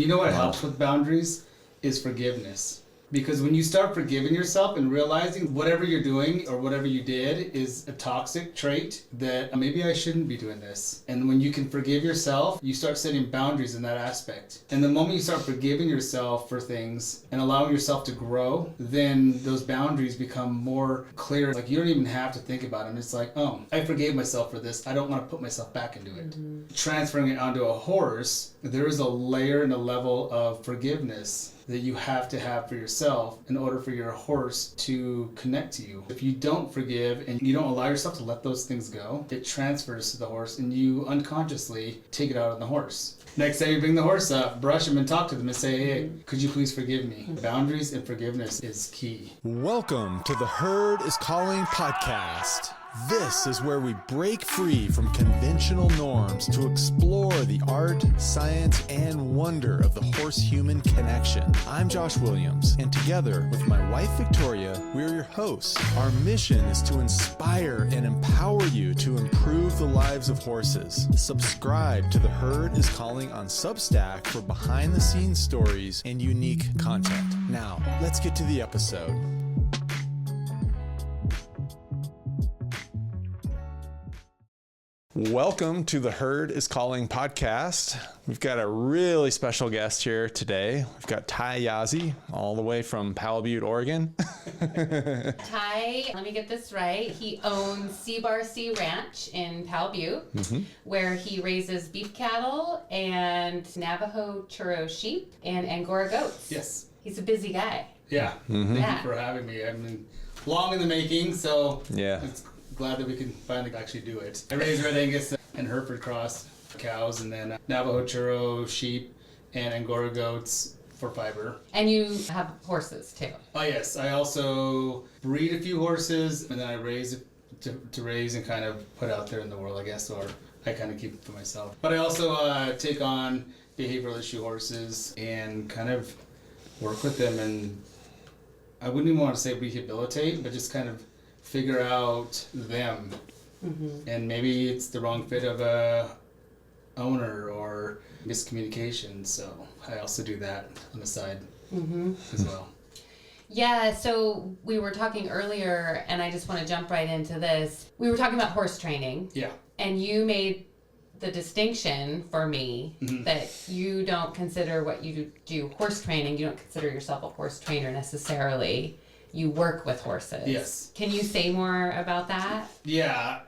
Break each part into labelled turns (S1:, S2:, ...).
S1: You know what helps with boundaries is forgiveness. Because when you start forgiving yourself and realizing whatever you're doing or whatever you did is a toxic trait, that maybe I shouldn't be doing this. And when you can forgive yourself, you start setting boundaries in that aspect. And the moment you start forgiving yourself for things and allowing yourself to grow, then those boundaries become more clear. Like you don't even have to think about them. It's like, oh, I forgave myself for this. I don't want to put myself back into it. Mm-hmm. Transferring it onto a horse, there is a layer and a level of forgiveness that you have to have for yourself in order for your horse to connect to you. If you don't forgive and you don't allow yourself to let those things go, it transfers to the horse and you unconsciously take it out on the horse. Next time you bring the horse up, brush him and talk to them and say, hey, could you please forgive me? Boundaries and forgiveness is key.
S2: Welcome to the Herd is Calling podcast. This is where we break free from conventional norms to explore the art, science, and wonder of the horse-human connection. I'm Josh Williams, and together with my wife Victoria, we're your hosts. Our mission is to inspire and empower you to improve the lives of horses. Subscribe to the Herd is Calling on Substack for behind-the-scenes stories and unique content. Now, let's get to the episode. Welcome to the Herd is Calling podcast. We've got a really special guest here today. We've got Ty Yazzie, all the way from Powell Butte, Oregon.
S3: Ty, let me get this right. He owns C Ranch in Powell Butte, where he raises beef cattle and Navajo Churro Sheep and Angora Goats.
S1: Yes.
S3: He's a busy guy.
S1: Yeah. Thank you for having me. I've been long in the making, so it's glad that we can finally actually do it. I raise Red Angus and Hereford cross cows, and then Navajo Churro Sheep and Angora Goats for fiber.
S3: And you have horses too.
S1: Oh yes, I also breed a few horses, and then I raise to raise and kind of put out there in the world, I guess, or I kind of keep it for myself. But I also take on behavioral issue horses and kind of work with them, and I wouldn't even want to say rehabilitate, but just kind of figure out them. And maybe it's the wrong fit of a owner or miscommunication, so I also do that on the side as well.
S3: Yeah, so we were talking earlier, and I just want to jump right into this. We were talking about horse training.
S1: Yeah.
S3: And you made the distinction for me that you don't consider what you do horse training, you don't consider yourself a horse trainer necessarily. You work with horses. Yes. Can you say more about that?
S1: Yeah.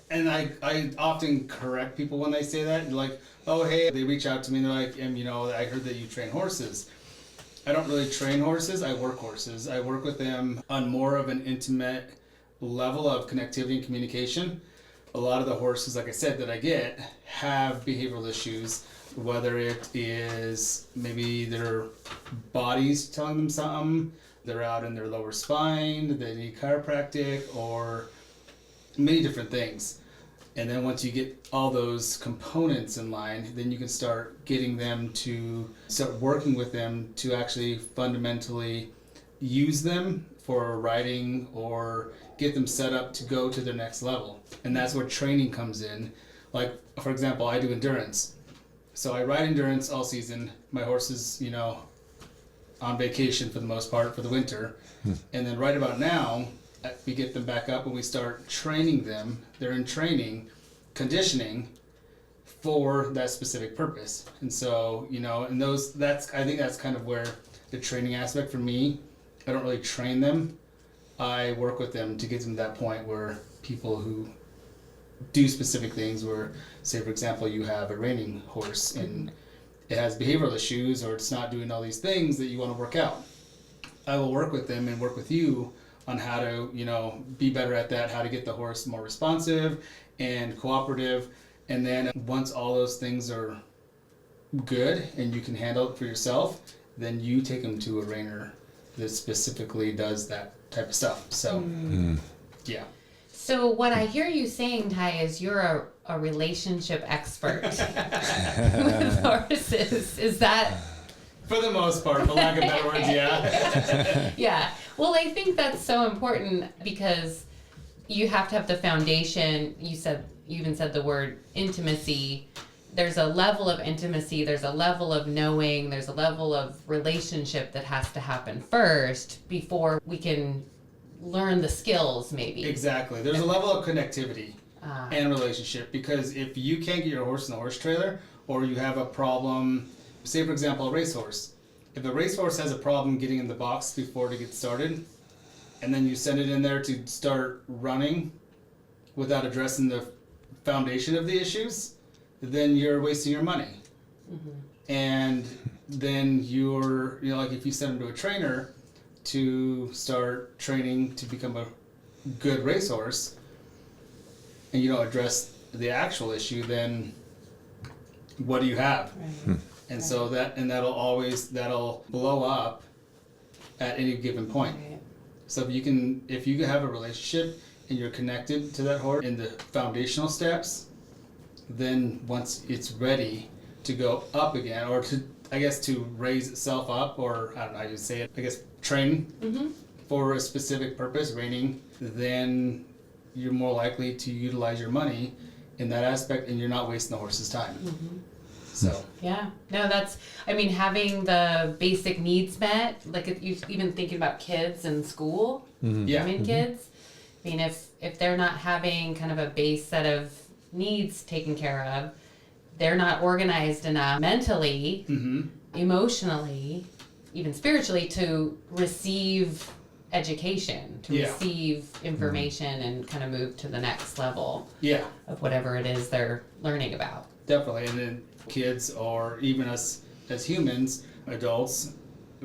S1: And I often correct people when they say that. Like, oh, hey, they reach out to me and they're like, I heard that you train horses. I don't really train horses. I work horses. I work with them on more of an intimate level of connectivity and communication. A lot of the horses, like I said, that I get have behavioral issues, whether it is maybe their bodies telling them something, they're out in their lower spine, they need chiropractic, or many different things. And then once you get all those components in line, then you can start getting them to start working with them to actually fundamentally use them for riding or get them set up to go to their next level. And that's where training comes in. Like, for example, I do endurance. So I ride endurance all season. My horses, on vacation for the most part for the winter. And then right about now, we get them back up and we start training them. They're in training, conditioning for that specific purpose. And so, and I think that's kind of where the training aspect for me, I don't really train them. I work with them to get them to that point where people who do specific things where, say for example, you have a reining horse and it has behavioral issues or it's not doing all these things that you want to work out. I will work with them and work with you on how to, be better at that, how to get the horse more responsive and cooperative. And then once all those things are good and you can handle it for yourself, then you take them to a reiner that specifically does that type of stuff. So, yeah.
S3: So what I hear you saying, Ty, is you're a relationship expert with horses. Is that?
S1: For the most part, for lack of better words, yeah.
S3: Yeah. Well, I think that's so important because you have to have the foundation. You even said the word intimacy there's a level of intimacy, there's a level of knowing, there's a level of relationship that has to happen first before we can learn the skills, maybe.
S1: Exactly. There's a level of connectivity and relationship, because if you can't get your horse in the horse trailer, or you have a problem, say for example a racehorse. If a racehorse has a problem getting in the box before it gets started, and then you send it in there to start running without addressing the foundation of the issues, then you're wasting your money. And then you're, like if you send them to a trainer to start training to become a good racehorse, and you don't address the actual issue, then what do you have?
S3: Right.
S1: And so that'll blow up at any given point.
S3: Right.
S1: So if you have a relationship and you're connected to that horse in the foundational steps, then once it's ready to go up again, or to raise itself up, or I don't know how you say it, train for a specific purpose, reining, then you're more likely to utilize your money in that aspect, and you're not wasting the horse's time. So
S3: yeah, no, having the basic needs met, like if you even thinking about kids in school, kids, if they're not having kind of a base set of needs taken care of, they're not organized enough mentally, emotionally, even spiritually, to receive education, to receive information and kind of move to the next level of whatever it is they're learning about.
S1: Definitely. And then kids, or even us as humans, adults,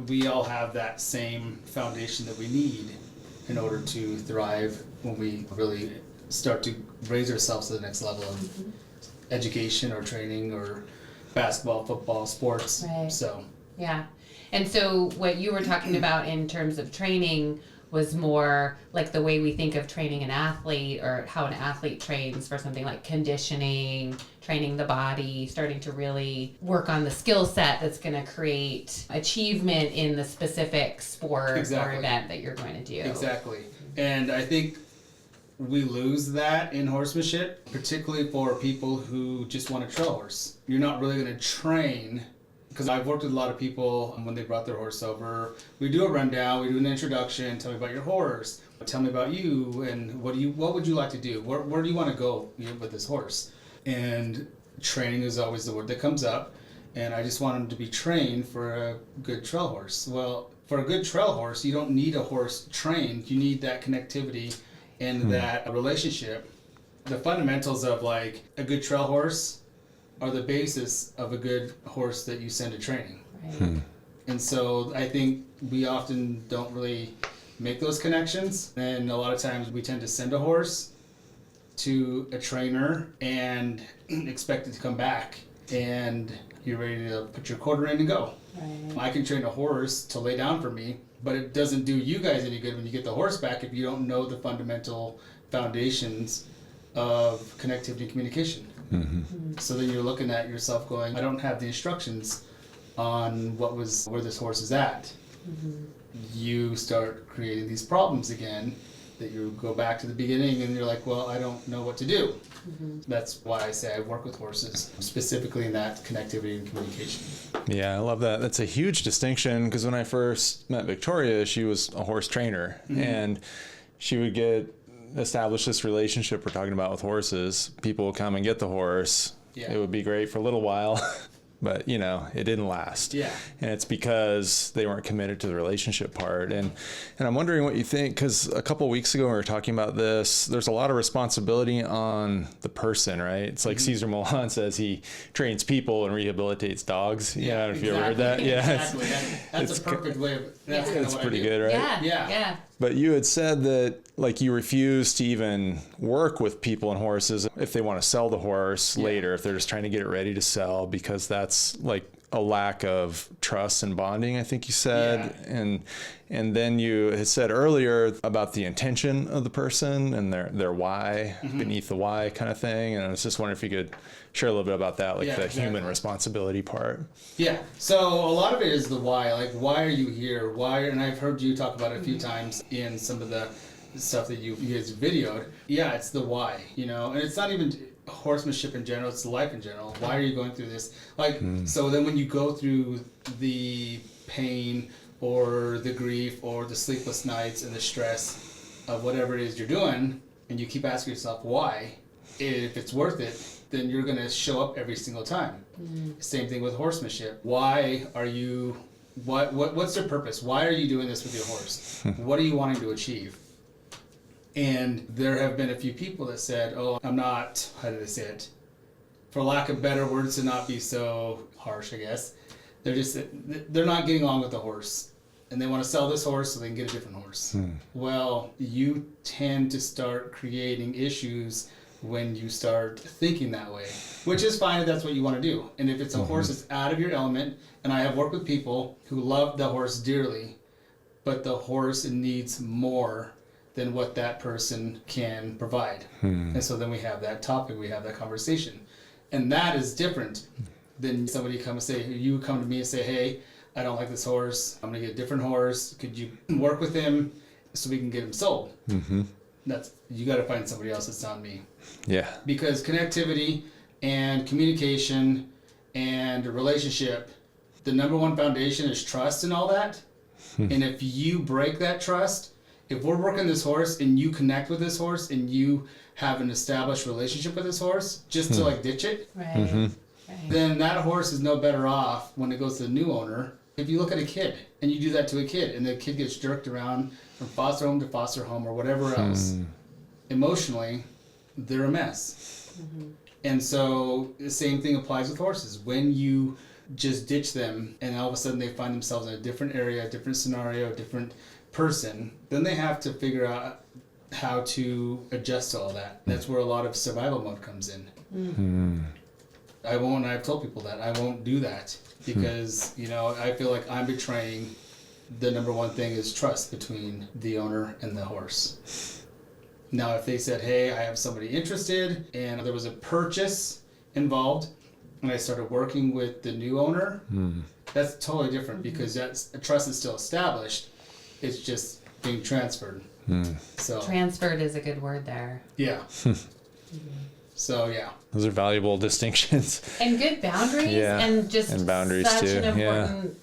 S1: we all have that same foundation that we need in order to thrive when we really start to raise ourselves to the next level of education or training or basketball, football, sports.
S3: Right.
S1: So
S3: yeah. And so what you were talking about in terms of training was more like the way we think of training an athlete, or how an athlete trains for something like conditioning, training the body, starting to really work on the skill set that's going to create achievement in the specific sport or event that you're going to do.
S1: Exactly. And I think we lose that in horsemanship, particularly for people who just want a trail horse. You're not really going to train, because I've worked with a lot of people when they brought their horse over. We do a rundown, we do an introduction, tell me about your horse, tell me about you, and what would you like to do? Where do you want to go with this horse? And training is always the word that comes up, and I just want them to be trained for a good trail horse. Well, for a good trail horse, you don't need a horse trained, you need that connectivity and that relationship. The fundamentals of like a good trail horse are the basis of a good horse that you send to training.
S3: Right.
S1: And so I think we often don't really make those connections, and a lot of times we tend to send a horse to a trainer and expect it to come back, and you're ready to put your quarter in and go.
S3: Right.
S1: I can train a horse to lay down for me, but it doesn't do you guys any good when you get the horse back if you don't know the fundamental foundations of connectivity and communication. So then you're looking at yourself going, I don't have the instructions on where this horse is at. You start creating these problems again, that you go back to the beginning and you're like, well, I don't know what to do. That's why I say I work with horses, specifically in that connectivity and communication.
S2: Yeah, I love that. That's a huge distinction, because when I first met Victoria, she was a horse trainer, and she would establish this relationship we're talking about with horses. People would come and get the horse. It would be great for a little while, but it didn't last.
S1: Yeah.
S2: And it's because they weren't committed to the relationship part. And I'm wondering what you think, because a couple of weeks ago when we were talking about this, there's a lot of responsibility on the person, right? It's like Cesar Millan says he trains people and rehabilitates dogs. Yeah, I don't know if you ever heard that. Yeah,
S1: exactly. That's a perfect way of. That's
S2: pretty good, right?
S3: Yeah.
S2: But you had said that you refuse to even work with people and horses if they want to sell the horse later, if they're just trying to get it ready to sell, because that's like a lack of trust and bonding, I think you said. And then you had said earlier about the intention of the person and their why, beneath the why kind of thing. And I was just wondering if you could share a little bit about that, human responsibility part.
S1: Yeah. So a lot of it is the why. Like, why are you here? Why? And I've heard you talk about it a few times in some of the stuff that you guys videoed. Yeah, it's the why, and it's not even, horsemanship in general, it's life in general. Why are you going through this? Like, so then when you go through the pain or the grief or the sleepless nights and the stress of whatever it is you're doing, and you keep asking yourself why, if it's worth it, then you're going to show up every single time. Same thing with horsemanship. Why are you, what's your purpose? Why are you doing this with your horse? What are you wanting to achieve? And there have been a few people that said, oh, I'm not, how do they say it? For lack of better words, to not be so harsh, I guess. They're not getting along with the horse. And they want to sell this horse so they can get a different horse. Well, you tend to start creating issues when you start thinking that way, which is fine if that's what you want to do. And if it's a horse that's out of your element, and I have worked with people who love the horse dearly, but the horse needs more than what that person can provide. And so then we have that topic, we have that conversation. And that is different than somebody you come to me and say, hey, I don't like this horse, I'm gonna get a different horse, could you work with him so we can get him sold? You gotta find somebody else that's not me.
S2: Yeah.
S1: Because connectivity and communication and a relationship, the number one foundation is trust and all that. And if you break that trust, if we're working this horse and you connect with this horse and you have an established relationship with this horse, just to like ditch it, then that horse is no better off when it goes to the new owner. If you look at a kid and you do that to a kid and the kid gets jerked around from foster home to foster home or whatever else, emotionally, they're a mess. And so the same thing applies with horses. When you just ditch them and all of a sudden they find themselves in a different area, a different scenario, a different person, then they have to figure out how to adjust to all that. That's where a lot of survival mode comes in. I've told people that I won't do that because, I feel like I'm betraying the number one thing is trust between the owner and the horse. Now, if they said, hey, I have somebody interested and there was a purchase involved and I started working with the new owner, that's totally different because trust is still established. It's just being transferred. So
S3: transferred is a good word there.
S1: Yeah. So yeah,
S2: those are valuable distinctions.
S3: And good boundaries, and
S2: boundaries
S3: such
S2: too.
S3: an important,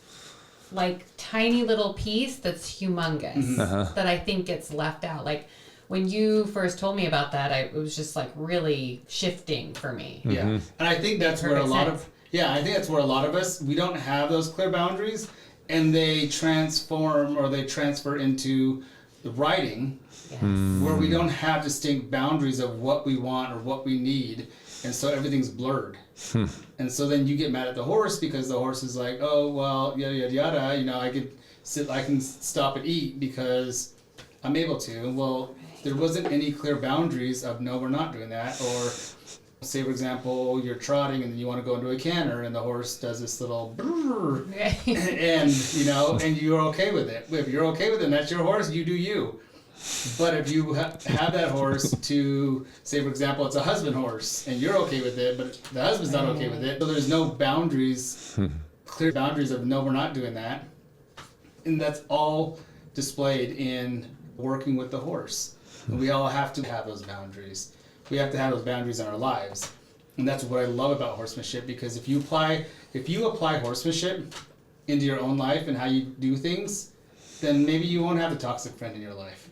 S3: like tiny little piece that's humongous that I think gets left out. Like when you first told me about that, it was just like really shifting for me.
S1: Yeah, and I think that's where a lot of us, we don't have those clear boundaries, and they transform or they transfer into the writing. Where we don't have distinct boundaries of what we want or what we need, and so everything's blurred. And so then you get mad at the horse because the horse is like, oh well, yada yada yada. I can stop and eat because I'm able to. Well, there wasn't any clear boundaries of no, we're not doing that. Or say for example, you're trotting and then you want to go into a canter, and the horse does this little brrr, and and you're okay with it. If you're okay with it, and that's your horse, you do you. But if you have that horse to, say for example, it's a husband horse, and you're okay with it, but the husband's not okay with it, so there's no boundaries, clear boundaries of no, we're not doing that. And that's all displayed in working with the horse. And we all have to have those boundaries. We have to have those boundaries in our lives. And that's what I love about horsemanship, because if you apply horsemanship into your own life and how you do things, then maybe you won't have a toxic friend in your life.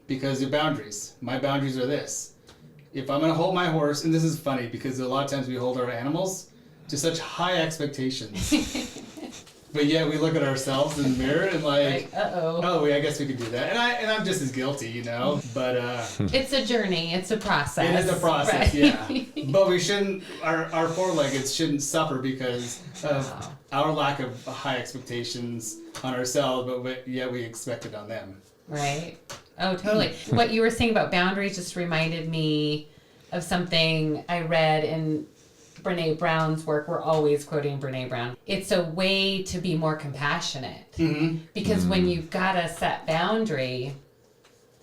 S1: Because your boundaries. My boundaries are this. If I'm going to hold my horse, and this is funny because a lot of times we hold our animals to such high expectations. But yet we look at ourselves in the mirror and I guess we could do that. And I'm just as guilty, But
S3: it's a journey. It's a process.
S1: It is a process,
S3: right?
S1: yeah. But we shouldn't. Our four-leggeds shouldn't suffer because of our lack of high expectations on ourselves, but yet we expect it on them.
S3: Right. Oh, totally. What you were saying about boundaries just reminded me of something I read in Brene Brown's work. We're always quoting Brene Brown. It's a way to be more compassionate. Because when you've got a set boundary,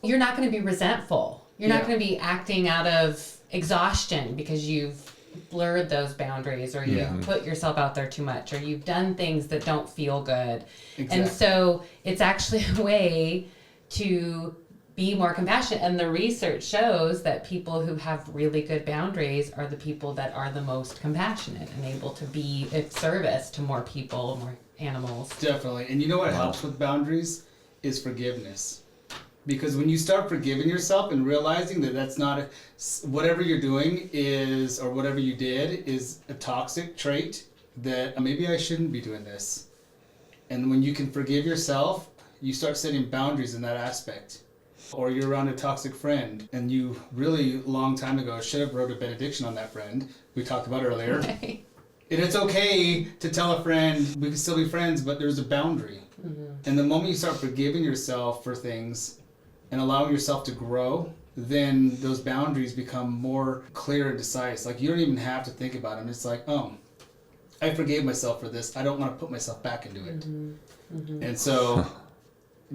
S3: you're not going to be resentful. You're not going to be acting out of exhaustion because you've blurred those boundaries, or you've put yourself out there too much, or you've done things that don't feel good. Exactly. And so it's actually a way to be more compassionate. And the research shows that people who have really good boundaries are the people that are the most compassionate and able to be of service to more people, more animals.
S1: Definitely. And you know what helps with boundaries is forgiveness. Because when you start forgiving yourself and realizing that that's not whatever you're doing is, or whatever you did is a toxic trait, that maybe I shouldn't be doing this. And when you can forgive yourself, you start setting boundaries in that aspect. Or you're around a toxic friend and you really long time ago should have wrote a benediction on that friend we talked about earlier.
S3: Right.
S1: And it's okay to tell a friend we can still be friends, but there's a boundary. And the moment you start forgiving yourself for things and allowing yourself to grow, then those boundaries become more clear and concise. Like, you don't even have to think about them. It's like, oh, I forgave myself for this. I don't want to put myself back into it. And so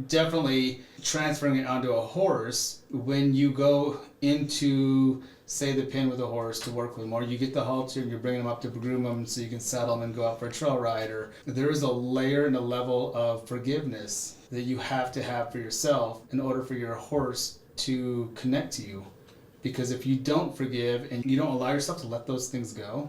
S1: definitely transferring it onto a horse, when you go into, say, the pen with a horse to work with them, or you get the halter and you're bringing them up to groom them so you can saddle them and go out for a trail ride, or there is a layer and a level of forgiveness that you have to have for yourself in order for your horse to connect to you. Because if you don't forgive and you don't allow yourself to let those things go,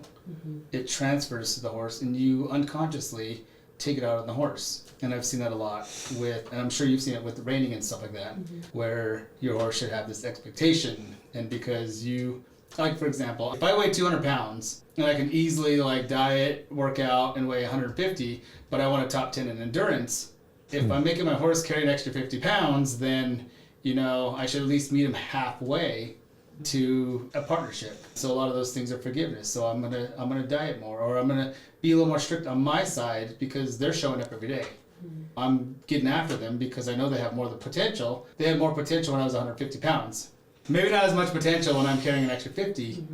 S1: it transfers to the horse and you unconsciously take it out on the horse. And I've seen that a lot with, and I'm sure you've seen it with reining and stuff like that, where your horse should have this expectation. And because you, like for example, if I weigh 200 pounds and I can easily like diet, work out, and weigh 150, but I want a top 10 in endurance, if I'm making my horse carry an extra 50 pounds, then, you know, I should at least meet him halfway to a partnership. So a lot of those things are forgiveness. So I'm gonna diet more, or I'm gonna be a little more strict on my side because they're showing up every day. I'm getting after them because I know they have more of the potential. They had more potential when I was 150 pounds. Maybe not as much potential when I'm carrying an extra 50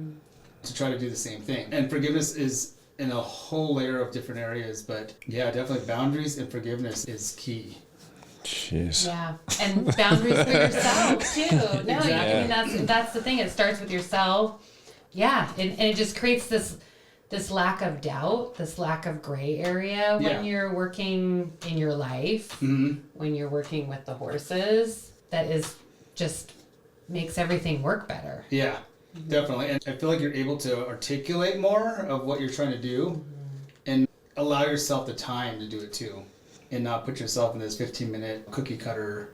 S1: to try to do the same thing. And forgiveness is in a whole layer of different areas, but yeah, definitely boundaries and forgiveness is key.
S2: Jeez.
S3: Yeah, and boundaries for yourself too. No,
S1: Exactly.
S3: I mean that's the thing. It starts with yourself. Yeah, and it just creates this lack of doubt, this lack of gray area when you're working in your life, when you're working with the horses. That is just makes everything work better.
S1: Yeah, definitely. And I feel like you're able to articulate more of what you're trying to do and allow yourself the time to do it too. And not put yourself in this 15-minute cookie cutter,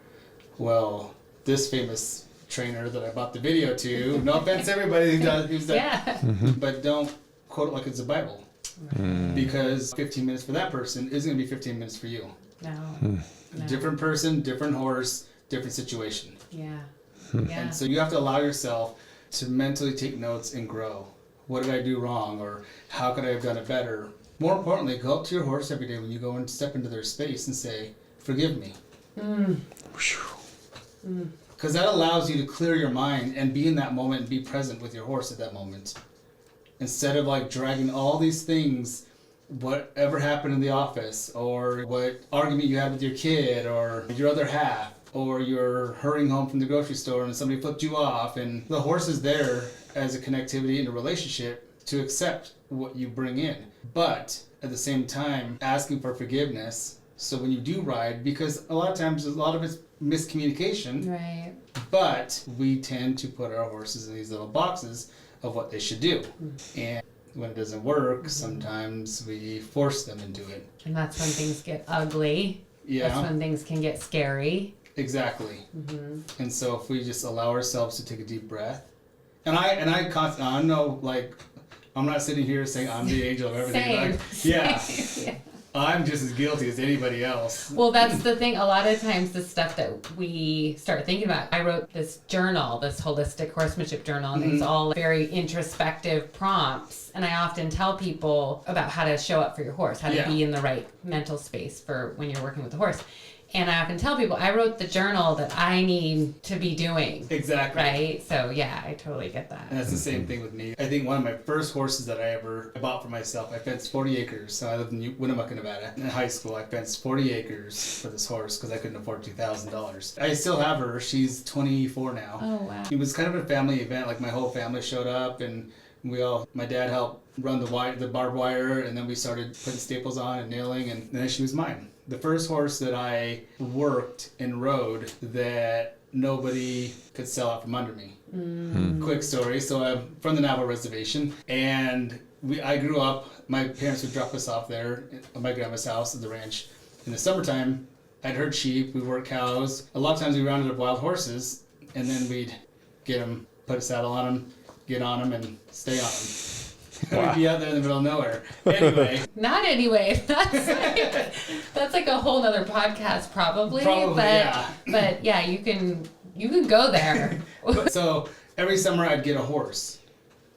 S1: well, this famous trainer that I bought the video to, no offense to everybody who's done, but don't quote it like it's a Bible. Because 15 minutes for that person isn't going to be 15 minutes for you.
S3: No.
S1: Different person, different horse, different situation.
S3: Yeah.
S1: And so you have to allow yourself to mentally take notes and grow. What did I do wrong? Or how could I have done it better? More importantly, go up to your horse every day when you go and step into their space and say, forgive me. Because that allows you to clear your mind and be in that moment and be present with your horse at that moment. Instead of like dragging all these things, whatever happened in the office, or what argument you had with your kid, or your other half, or you're hurrying home from the grocery store and somebody flipped you off, and the horse is there as a connectivity in a relationship to accept what you bring in. But at the same time, asking for forgiveness. So when you do ride, because a lot of times a lot of it's miscommunication,
S3: Right.
S1: but we tend to put our horses in these little boxes of what they should do. And when it doesn't work, sometimes we force them into it.
S3: And that's when things get ugly.
S1: Yeah.
S3: That's when things can get scary.
S1: Exactly. And so if we just allow ourselves to take a deep breath, and I know, like, I'm not sitting here saying I'm the angel of everything.
S3: Same.
S1: Like, yeah. I'm just as guilty as anybody else.
S3: Well, that's the thing. A lot of times the stuff that we start thinking about, I wrote this journal, this holistic horsemanship journal, and it's all very introspective prompts. And I often tell people about how to show up for your horse, how to be in the right mental space for when you're working with the horse. And I often tell people, I wrote the journal that I need to be doing.
S1: Exactly.
S3: Right? So, yeah, I totally get that.
S1: And that's the same thing with me. I think one of my first horses that I ever bought for myself, I fenced 40 acres. So I lived in Winnemucca, Nevada. In high school, I fenced 40 acres for this horse because I couldn't afford $2,000. I still have her. She's 24 now.
S3: Oh, wow.
S1: It was kind of a family event. Like, my whole family showed up, and my dad helped run the barbed wire, and then we started putting staples on and nailing, and then she was mine. The first horse that I worked and rode that nobody could sell out from under me. Quick story. So I'm from the Navajo reservation, and I grew up, my parents would drop us off there at my grandma's house at the ranch. In the summertime, I'd herd sheep, we worked cows. A lot of times we rounded up wild horses, and then we'd get them, put a saddle on them, get on them, and stay on them. Wow. We'd be out there in the middle of nowhere. Anyway.
S3: Not anyway. That's like a whole nother podcast probably. But yeah, you can go there.
S1: So every summer I'd get a horse,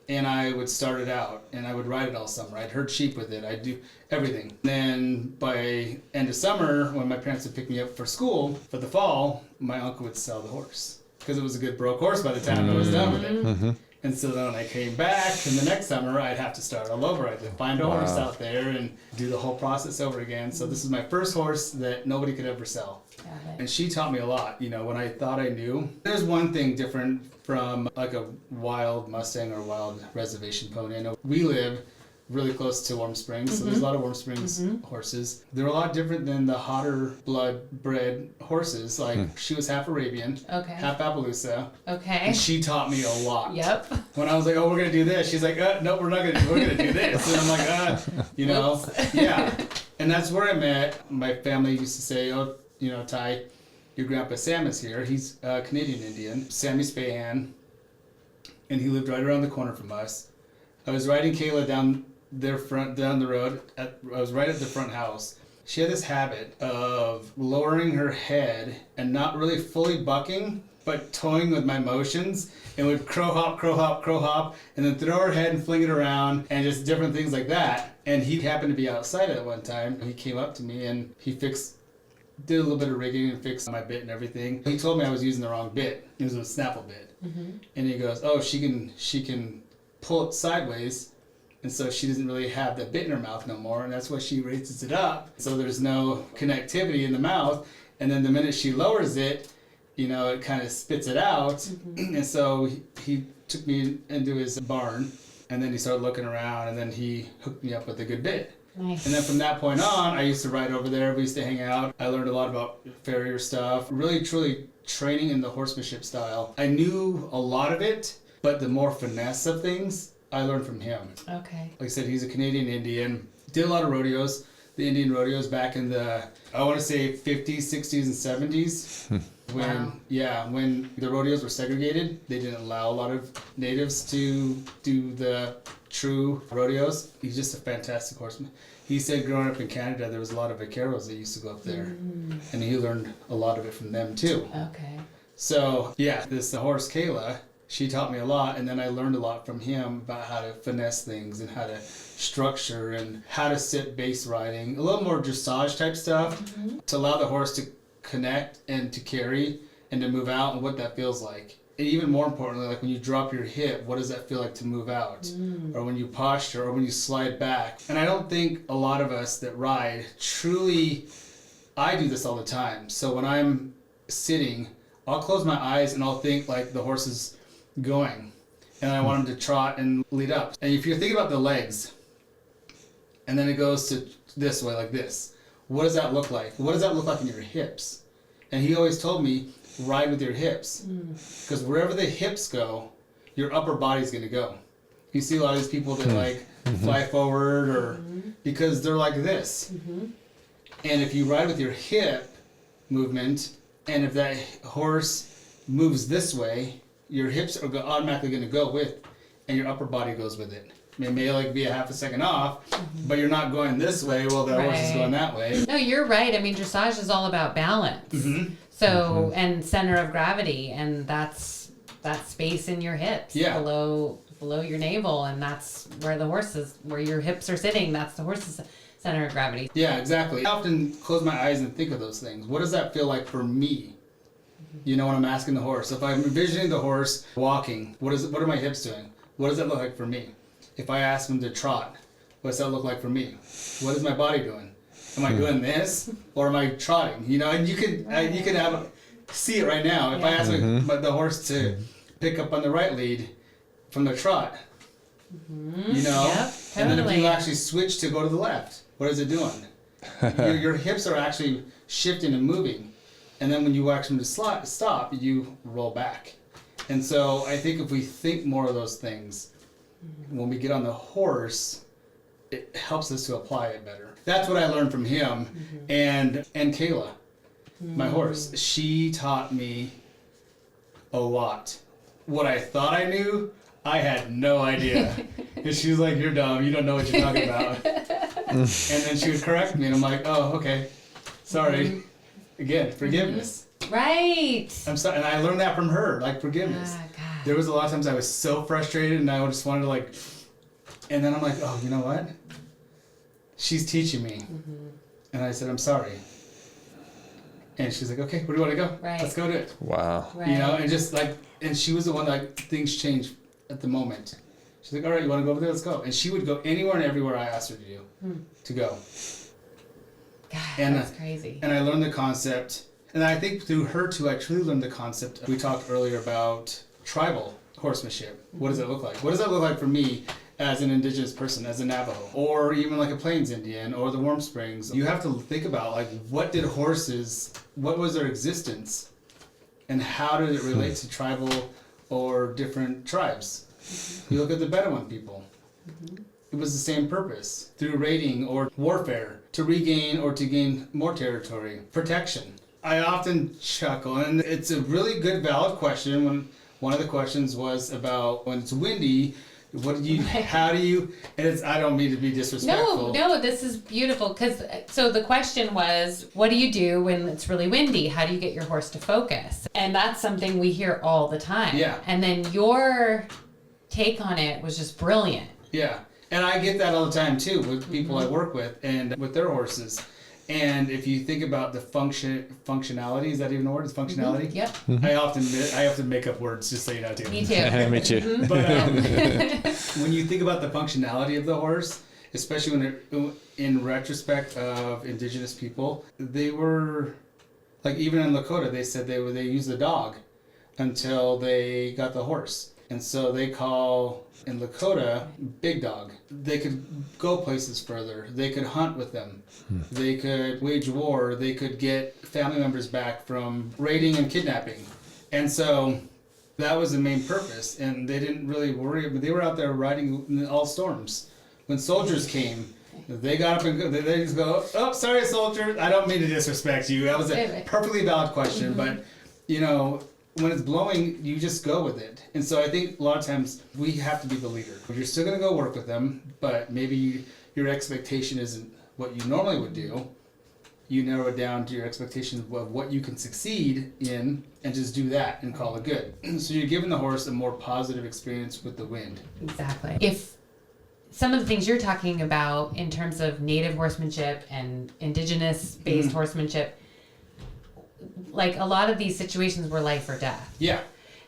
S1: and I would start it out, and I would ride it all summer. I'd herd sheep with it. I'd do everything. Then by end of summer, when my parents would pick me up for school for the fall, my uncle would sell the horse because it was a good broke horse by the time I was done with it. And so then when I came back, and the next summer, I'd have to start all over. I'd find a horse out there and do the whole process over again. So this is my first horse that nobody could ever sell. And she taught me a lot, when I thought I knew. There's one thing different from like a wild Mustang or wild reservation pony. I know we live really close to Warm Springs, so there's a lot of Warm Springs horses. They're a lot different than the hotter blood bred horses. Like she was half Arabian, half Appaloosa. And she taught me a lot. When I was like, oh, we're gonna do this, she's like, no, we're not gonna. We're gonna do this. And I'm like, yeah. And that's where I met. My family used to say, oh, Ty, your grandpa Sam is here. He's a Canadian Indian, Sammy Spahan, and he lived right around the corner from us. I was riding Kayla down the road. I was right at the front house. She had this habit of lowering her head and not really fully bucking, but toying with my motions, and would crow hop, and then throw her head and fling it around, and just different things like that. And he happened to be outside at one time. He came up to me and he did a little bit of rigging and fixed my bit and everything. He told me I was using the wrong bit. It was a Snapple bit. And he goes, oh, she can pull it sideways, and so she doesn't really have the bit in her mouth no more, and that's why she raises it up. So there's no connectivity in the mouth, and then the minute she lowers it, it kind of spits it out. And so he took me into his barn, and then he started looking around, and then he hooked me up with a good bit.
S3: Nice.
S1: And then from that point on, I used to ride over there. We used to hang out. I learned a lot about farrier stuff. Really, truly training in the horsemanship style. I knew a lot of it, but the more finesse of things, I learned from him.
S3: Like
S1: I said, he's a Canadian Indian. Did a lot of rodeos. The Indian rodeos back in the, I want to say 50s, 60s, and 70s. When the rodeos were segregated, they didn't allow a lot of natives to do the true rodeos. He's just a fantastic horseman. He said growing up in Canada, there was a lot of vaqueros that used to go up there, and he learned a lot of it from them too. So the horse Kayla, she taught me a lot, and then I learned a lot from him about how to finesse things and how to structure and how to sit base riding, a little more dressage type stuff to allow the horse to connect and to carry and to move out, and what that feels like. And even more importantly, like when you drop your hip, what does that feel like to move out? Or when you posture, or when you slide back. And I don't think a lot of us that ride truly, I do this all the time. So when I'm sitting, I'll close my eyes and I'll think like the horse is going, and I want him to trot and lead up. And if you're thinking about the legs, and then it goes to this way like this, what does that look like? What does that look like in your hips? And he always told me, ride with your hips, because wherever the hips go, your upper body's going to go. You see a lot of these people that fly forward, or because they're like this. And if you ride with your hip movement, and if that horse moves this way, your hips are automatically going to go with, and your upper body goes with it. It may be a half a second off, but you're not going this way while the horse is going that way.
S3: No, you're right. I mean, dressage is all about balance. So, and center of gravity, and that's that space in your hips below your navel, and that's where where your hips are sitting. That's the horse's center of gravity.
S1: Yeah, exactly. I often close my eyes and think of those things. What does that feel like for me? When I'm asking the horse. If I'm envisioning the horse walking, what are my hips doing? What does that look like for me? If I ask him to trot, what does that look like for me? What is my body doing? Am I doing this, or am I trotting? And you can see it right now. If I ask the horse to pick up on the right lead from the trot,
S3: totally.
S1: And then if you actually switch to go to the left, what is it doing? Your hips are actually shifting and moving. And then when you ask them to stop, you roll back. And so I think if we think more of those things, when we get on the horse, it helps us to apply it better. That's what I learned from him. And Kayla, my horse, she taught me a lot. What I thought I knew, I had no idea. And she was like, "You're dumb. You don't know what you're talking about." And then she would correct me, and I'm like, "Oh, okay. Sorry." Again, forgiveness.
S3: Right.
S1: I'm sorry. And I learned that from her, like forgiveness.
S3: God.
S1: There was a lot of times I was so frustrated, and I just wanted to like, and then I'm like, "Oh, you know what? She's teaching me." And I said, "I'm sorry." And she's like, "Okay, where do you want to go?
S3: Right.
S1: Let's go do it."
S2: Wow.
S3: Right.
S1: You know, and just like, and she was the one that, like, things changed at the moment. She's like, "All right, you want to go over there? Let's go." And she would go anywhere and everywhere I asked her to go.
S3: God,
S1: And,
S3: that's crazy.
S1: And I learned the concept, and I think through her too, I truly learned the concept. We talked earlier about tribal horsemanship. What does it look like? What does that look like for me as an Indigenous person, as a Navajo, or even like a Plains Indian, or the Warm Springs? You have to think about, like, what did horses, what was their existence, and how did it relate to tribal or different tribes? You look at the Bedouin people. It was the same purpose, through raiding or warfare, to regain or to gain more territory, protection. I often chuckle, and it's a really good, valid question. When one of the questions was about when it's windy, how do you, and it's, I don't mean to be disrespectful.
S3: No, this is beautiful. So the question was, what do you do when it's really windy? How do you get your horse to focus? And that's something we hear all the time.
S1: Yeah.
S3: And then your take on it was just brilliant.
S1: Yeah. And I get that all the time too with people I work with and with their horses. And if you think about the functionality, is that even a word? Is functionality?
S3: Yep.
S1: I often make up words, just so you know too.
S3: Me too.
S2: Me too.
S1: But when you think about the functionality of the horse, especially when in retrospect of Indigenous people, they were, like, even in Lakota, they said they used the dog until they got the horse. And so they call, in Lakota, big dog. They could go places further. They could hunt with them. They could wage war. They could get family members back from raiding and kidnapping. And so that was the main purpose. And they didn't really worry, but they were out there riding in all storms. When soldiers came, they got up and they just go, "Oh, sorry, soldier. I don't mean to disrespect you." That was a perfectly valid question, but, you know, when it's blowing, you just go with it. And so I think a lot of times we have to be the leader. You're still going to go work with them, but maybe your expectation isn't what you normally would do. You narrow it down to your expectation of what you can succeed in and just do that and call it good. So you're giving the horse a more positive experience with the wind.
S3: Exactly. If some of the things you're talking about in terms of native horsemanship and Indigenous-based horsemanship, like, a lot of these situations were life or death.
S1: Yeah.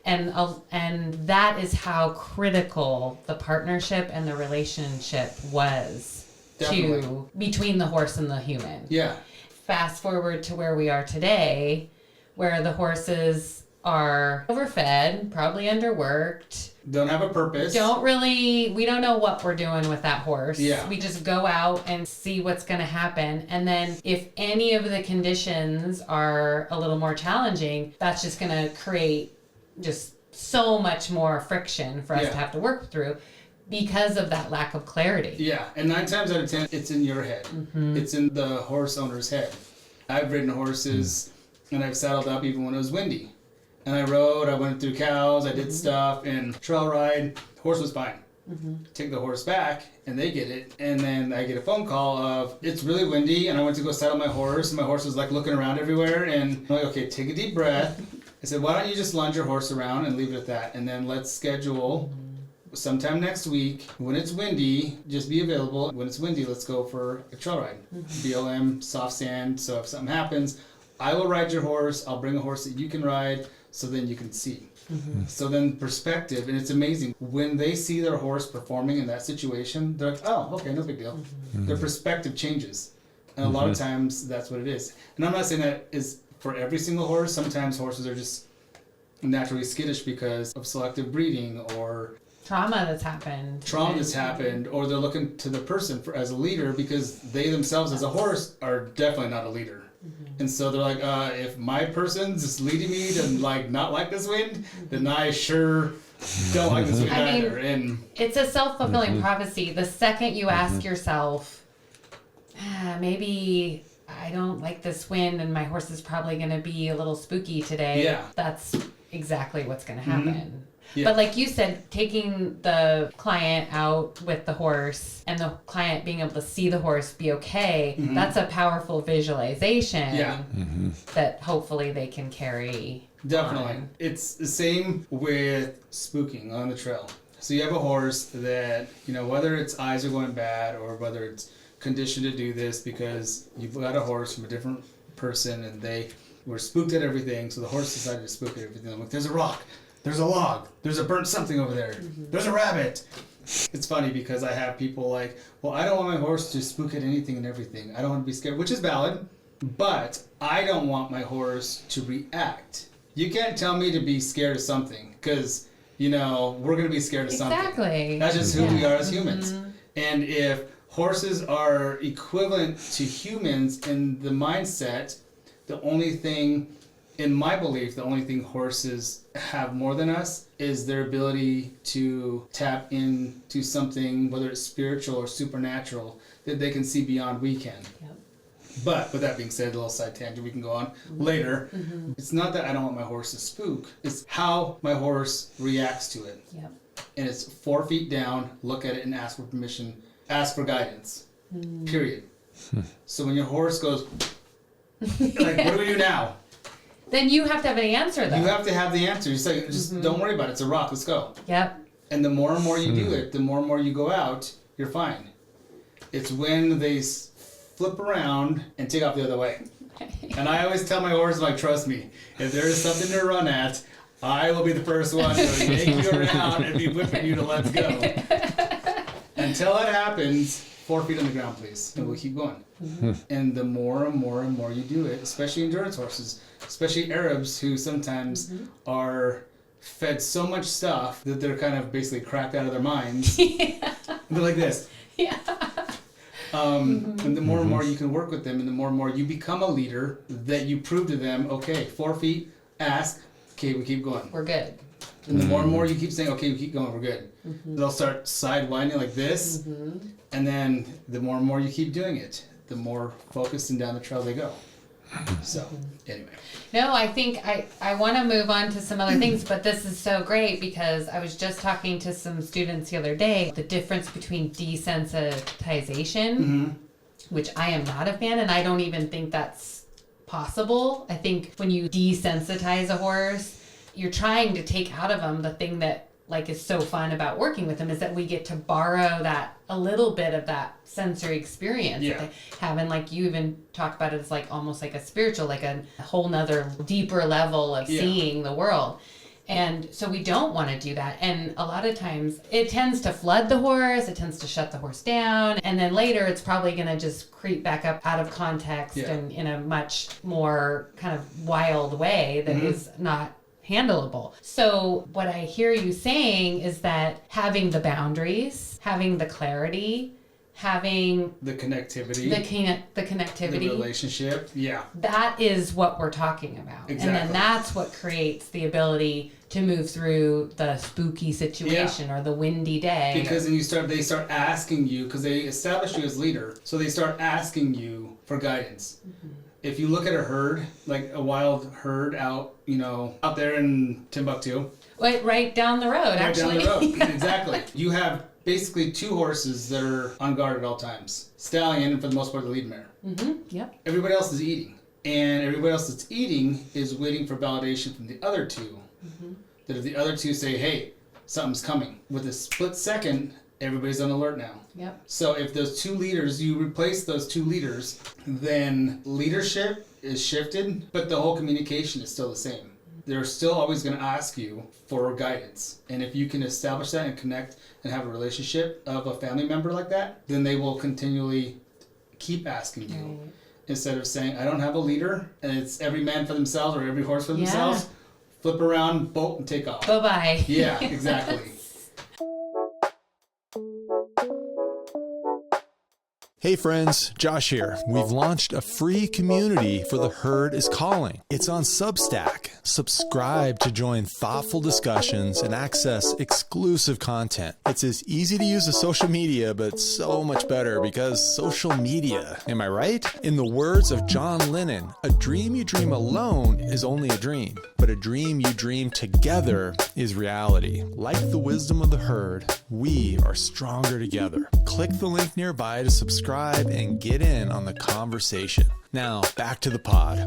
S3: And that is how critical the partnership and the relationship was between the horse and the human.
S1: Yeah.
S3: Fast forward to where we are today, where the horses are overfed, probably underworked.
S1: Don't have a purpose.
S3: We don't know what we're doing with that horse.
S1: Yeah.
S3: We just go out and see what's going to happen. And then if any of the conditions are a little more challenging, that's just going to create just so much more friction for us to have to work through because of that lack of clarity.
S1: Yeah. And 9 times out of 10, it's in your head. It's in the horse owner's head. I've ridden horses and I've saddled up even when it was windy. And I rode, I went through cows, I did stuff, and trail ride, the horse was fine. Take the horse back, and they get it, and then I get a phone call of, it's really windy, and I went to go saddle my horse, and my horse was like looking around everywhere, and I'm like, okay, take a deep breath. I said, why don't you just lunge your horse around and leave it at that, and then let's schedule sometime next week, when it's windy, just be available. When it's windy, let's go for a trail ride. BLM, soft sand, so if something happens, I will ride your horse, I'll bring a horse that you can ride, so then you can see. So then perspective, and it's amazing. When they see their horse performing in that situation, they're like, oh, okay, no big deal. Their perspective changes. And a lot of times that's what it is. And I'm not saying that is for every single horse. Sometimes horses are just naturally skittish because of selective breeding or
S3: trauma that's happened.
S1: Or they're looking to the person as a leader because they themselves as a horse are definitely not a leader. And so they're like, if my person's just leading me to not like this wind, then I sure don't like this wind either. And
S3: it's a self-fulfilling prophecy. The second you ask yourself, maybe I don't like this wind and my horse is probably going to be a little spooky today, that's exactly what's going to happen. Yeah. But like you said, taking the client out with the horse and the client being able to see the horse be okay, that's a powerful visualization that hopefully they can carry.
S1: Definitely.
S3: On.
S1: It's the same with spooking on the trail. So you have a horse that, whether its eyes are going bad or whether it's conditioned to do this because you've got a horse from a different person and they were spooked at everything, so the horse decided to spook at everything. I'm like, there's a rock. There's a log. There's a burnt something over there. There's a rabbit. It's funny because I have people like, well, I don't want my horse to spook at anything and everything. I don't want to be scared, which is valid, but I don't want my horse to react. You can't tell me to be scared of something because, we're going to be scared of something.
S3: Exactly.
S1: That's just who we are as humans. And if horses are equivalent to humans in the mindset, in my belief, the only thing horses have more than us is their ability to tap into something, whether it's spiritual or supernatural, that they can see beyond we can. Yep. But with that being said, a little side tangent we can go on later. It's not that I don't want my horse to spook, it's how my horse reacts to it. Yep. And it's 4 feet down, look at it and ask for permission, ask for guidance, period. So when your horse goes, what do we do now?
S3: Then you have to have an answer, though.
S1: You have to have the answer. You say, just don't worry about it. It's a rock. Let's go.
S3: Yep.
S1: And the more and more you do it, the more and more you go out, you're fine. It's when they flip around and take off the other way. And I always tell my horse, trust me, if there is something to run at, I will be the first one to take you around and be whipping you to let's go. Until that happens, 4 feet on the ground, please. And we'll keep going. And the more and more and more you do it, especially endurance horses, especially Arabs who sometimes are fed so much stuff that they're kind of basically cracked out of their minds. They're like this. Yeah. And the more and more you can work with them and the more and more you become a leader that you prove to them, okay, 4 feet, ask, okay, we keep going.
S3: We're good.
S1: And the more and more you keep saying, okay, we keep going, we're good. They'll start sidewinding like this. And then the more and more you keep doing it, the more focused and down the trail they go. So, anyway.
S3: No, I think I want to move on to some other things, but this is so great because I was just talking to some students the other day, the difference between desensitization, which I am not a fan, and I don't even think that's possible. I think when you desensitize a horse, you're trying to take out of them the thing that is so fun about working with them is that we get to borrow that a little bit of that sensory experience that they have, and you even talk about it as almost like a spiritual, a whole nother deeper level of seeing the world. And so we don't want to do that, and a lot of times it tends to flood the horse, it tends to shut the horse down, and then later it's probably going to just creep back up out of context and in a much more kind of wild way that is not handleable. So what I hear you saying is that having the boundaries, having the clarity, having
S1: the connectivity,
S3: the connectivity,
S1: the relationship,
S3: that is what we're talking about.
S1: Exactly.
S3: And then that's what creates the ability to move through the spooky situation or the windy day.
S1: Because then they start asking you, because they establish you as leader, so they start asking you for guidance. If you look at a herd, a wild herd out there in Timbuktu.
S3: Right down the road, actually.
S1: Down the road, exactly. You have basically 2 horses that are on guard at all times. Stallion, and for the most part, the lead mare.
S3: Yep.
S1: Everybody else is eating. And everybody else that's eating is waiting for validation from the other 2. That if the other 2 say, hey, something's coming, with a split second, everybody's on alert now.
S3: Yep.
S1: So if those 2 leaders, you replace those 2 leaders, then leadership is shifted, but the whole communication is still the same. They're still always going to ask you for guidance. And if you can establish that and connect and have a relationship of a family member like that, then they will continually keep asking you. Instead of saying, I don't have a leader, and it's every man for themselves or every horse for themselves, flip around, bolt, and take off.
S3: Bye-bye.
S1: Yeah, exactly.
S2: Hey friends, Josh here. We've launched a free community for The Herd is Calling. It's on Substack. Subscribe to join thoughtful discussions and access exclusive content. It's as easy to use as social media, but so much better because social media. Am I right? In the words of John Lennon, a dream you dream alone is only a dream, but a dream you dream together is reality. Like the wisdom of the herd, we are stronger together. Click the link nearby to subscribe and get in on the conversation. Now, back to the pod.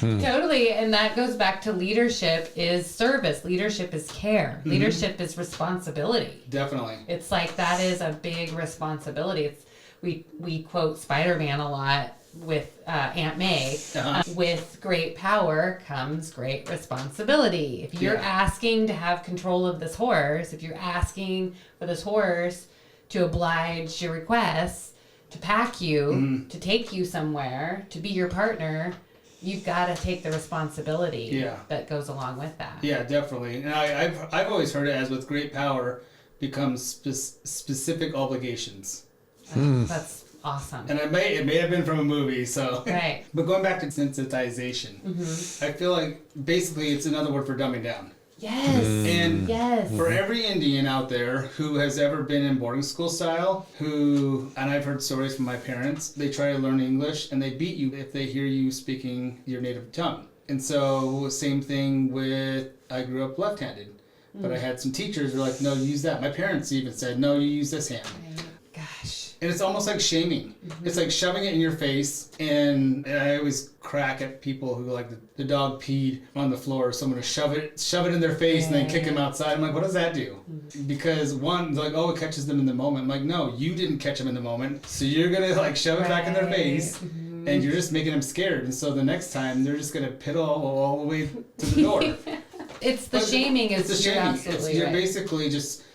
S3: Totally. And that goes back to leadership is service. Leadership is care. Mm-hmm. Leadership is responsibility.
S1: Definitely.
S3: It's like that is a big responsibility. It's, we quote Spider-Man a lot with Aunt May. With great power comes great responsibility. If you're asking to have control of this horse, if you're asking for this horse to oblige your requests, to pack you, to take you somewhere, to be your partner, you've got to take the responsibility that goes along with that. Yeah, definitely.
S1: And I've always heard it as with great power becomes specific obligations.
S3: That's awesome.
S1: And it may have been from a movie, so.
S3: Right.
S1: But going back to desensitization, I feel like basically it's another word for dumbing down.
S3: Yes.
S1: And for every Indian out there who has ever been in boarding school style, and I've heard stories from my parents, they try to learn English and they beat you if they hear you speaking your native tongue. And so same thing with, I grew up left-handed, but I had some teachers who were like, no, use that. My parents even said, no, you use this hand.
S3: Gosh.
S1: And it's almost like shaming. It's like shoving it in your face. And I always crack at people who like the dog peed on the floor. So I'm going to shove it in their face and then kick them outside. I'm like, what does that do? Because one, they're like, oh, it catches them in the moment. I'm like, no, you didn't catch them in the moment. So you're going to like shove it back in their face. And you're just making them scared. And so the next time they're just going to piddle all the way to the door.
S3: It's the shaming. It's the shaming.
S1: You're basically just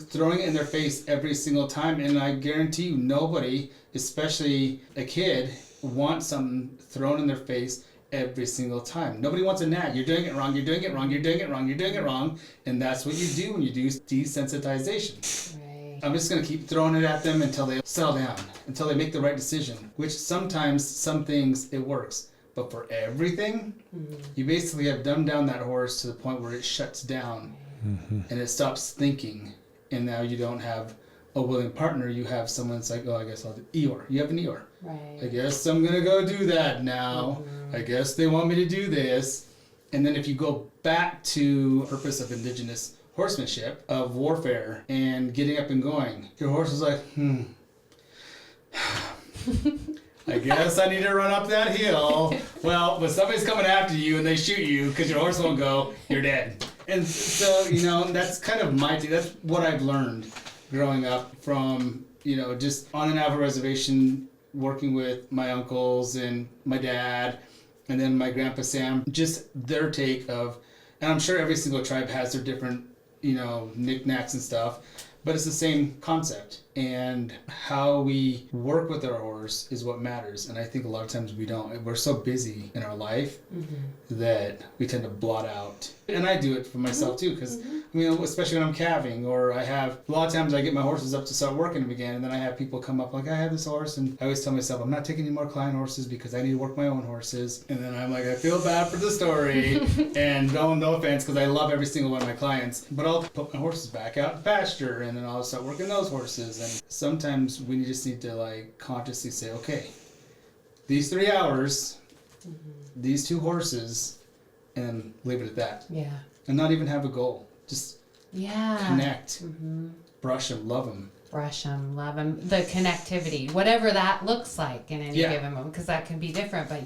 S1: throwing it in their face every single time, and I guarantee you nobody, especially a kid, wants something thrown in their face every single time. Nobody wants a nag. You're doing it wrong, you're doing it wrong, you're doing it wrong, you're doing it wrong, and that's what you do when you do desensitization. Right. I'm just going to keep throwing it at them until they settle down, until they make the right decision, which sometimes, some things, it works. But for everything, you basically have dumbed down that horse to the point where it shuts down and it stops thinking. And now you don't have a willing partner. You have someone that's like, oh, I guess I'll do Eeyore. You have an Eeyore. Right. I guess I'm going to go do that now. I guess they want me to do this. And then if you go back to the purpose of Indigenous horsemanship, of warfare, and getting up and going, your horse is like, I guess I need to run up that hill. Well, when somebody's coming after you and they shoot you because your horse won't go, you're dead. And so, that's kind of my thing. That's what I've learned growing up from, just on a Navajo reservation, working with my uncles and my dad, and then my grandpa Sam, just their take of, and I'm sure every single tribe has their different, knickknacks and stuff, but it's the same concept. And how we work with our horse is what matters. And I think a lot of times we don't. We're so busy in our life that we tend to blot out. And I do it for myself too, because especially when I'm calving, or a lot of times I get my horses up to start working them again, and then I have people come up like, I have this horse, and I always tell myself I'm not taking any more client horses because I need to work my own horses. And then I'm like, I feel bad for the story, and no offense, because I love every single one of my clients, but I'll put my horses back out in pasture, and then I'll start working those horses. And sometimes we just need to consciously say, okay, these 3 hours, these 2 horses, and leave it at that. Yeah. And not even have a goal. Just connect. Brush them, love them.
S3: Brush them, love them. The connectivity, whatever that looks like in any given moment, because that can be different. But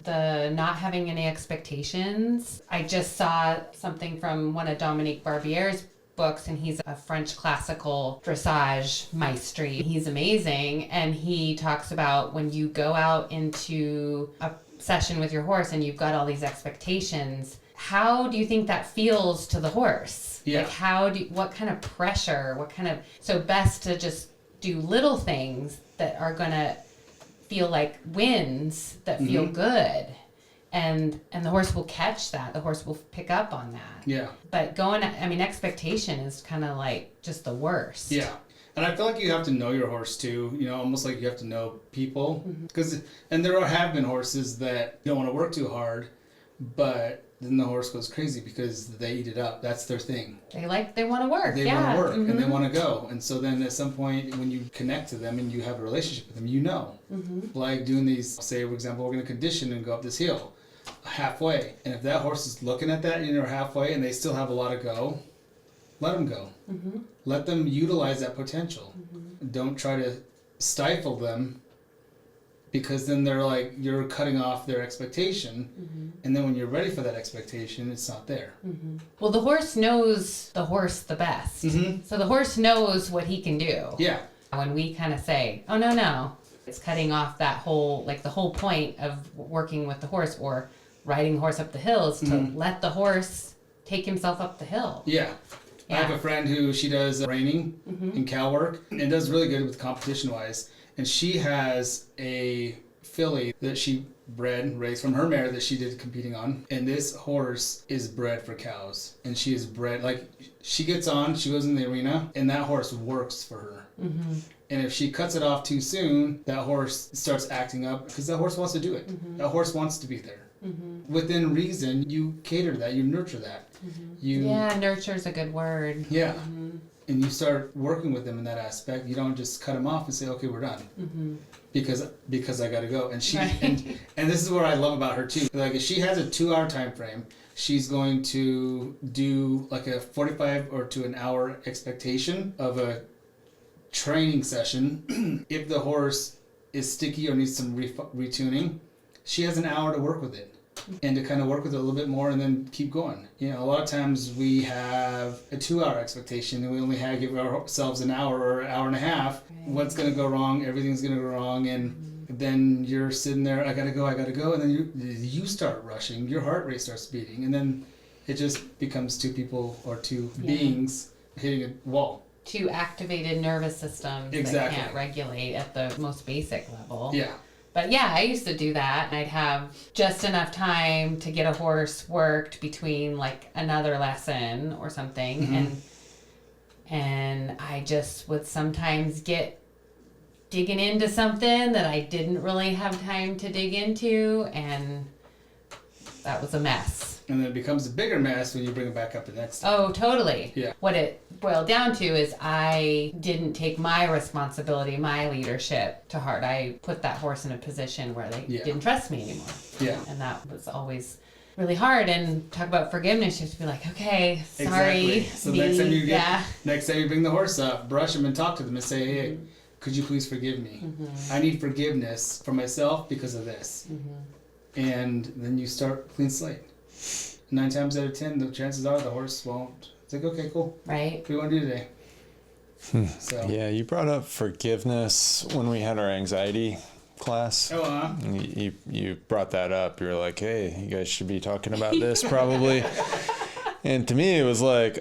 S3: the not having any expectations. I just saw something from one of Dominique Barbier's books, and he's a French classical dressage maestri. He's amazing, and he talks about when you go out into a session with your horse and you've got all these expectations, how do you think that feels to the horse? Yeah. What kind of pressure, so best to just do little things that are gonna feel like wins that feel good. And the horse will catch that. The horse will pick up on that. Yeah. But expectation is kind of like just the worst.
S1: Yeah. And I feel like you have to know your horse too, almost like you have to know people. And there have been horses that don't want to work too hard, but then the horse goes crazy because they eat it up. That's their thing.
S3: They want to work.
S1: They want to work and they want to go. And so then at some point when you connect to them and you have a relationship with them, like doing these, say, for example, we're going to condition and go up this hill halfway. And if that horse is looking at that, halfway and they still have a lot to go, let them go. Let them utilize that potential. Don't try to stifle them, because then they're like, you're cutting off their expectation. And then when you're ready for that expectation, it's not there.
S3: Well, the horse knows the horse the best. So the horse knows what he can do.
S1: Yeah.
S3: When we kind of say, oh, no, it's cutting off that whole, like the whole point of working with the horse or riding the horse up the hill is to let the horse take himself up the hill.
S1: Yeah. I have a friend who she does reining and cow work and does really good with competition-wise. And she has a filly that she raised from her mare that she did competing on. And this horse is bred for cows. And she is bred, like, she gets on, she goes in the arena, and that horse works for her. And if she cuts it off too soon, that horse starts acting up because that horse wants to do it. That horse wants to be there. Within reason, you cater to that, you nurture that.
S3: Nurture's a good word.
S1: Yeah. And you start working with them in that aspect. You don't just cut them off and say, okay, we're done. Because I got to go. And she and this is what I love about her too. Like if she has a 2-hour time frame, she's going to do like a 45 or to an hour expectation of a training session. If the horse is sticky or needs some retuning, she has an hour to work with it. And to kind of work with it a little bit more and then keep going. A lot of times we have a 2-hour expectation and we only give ourselves an hour or an hour and a half. Right. What's going to go wrong? Everything's going to go wrong. And then you're sitting there, I got to go. And then you start rushing. Your heart rate starts beating. And then it just becomes two people or two beings hitting a wall.
S3: Two activated nervous systems that can't regulate at the most basic level.
S1: Yeah.
S3: But I used to do that. I'd have just enough time to get a horse worked between like another lesson or something. And I just would sometimes get digging into something that I didn't really have time to dig into. And that was a mess.
S1: And then it becomes a bigger mess when you bring it back up the next time.
S3: Oh, totally.
S1: Yeah.
S3: What it boiled down to is I didn't take my responsibility, my leadership to heart. I put that horse in a position where they didn't trust me anymore.
S1: Yeah.
S3: And that was always really hard. And talk about forgiveness, you have to be like, okay, sorry.
S1: Exactly. So next time you bring the horse up, brush him and talk to them and say, hey, could you please forgive me? I need forgiveness for myself because of this. And then you start clean slate. 9 times out of 10, the chances are the horse won't. It's like, okay, cool.
S3: Right.
S1: What do you want to do today? So.
S2: Yeah, you brought up forgiveness when we had our anxiety class.
S1: Oh,
S2: You brought that up. You were like, hey, you guys should be talking about this probably. And to me, it was like,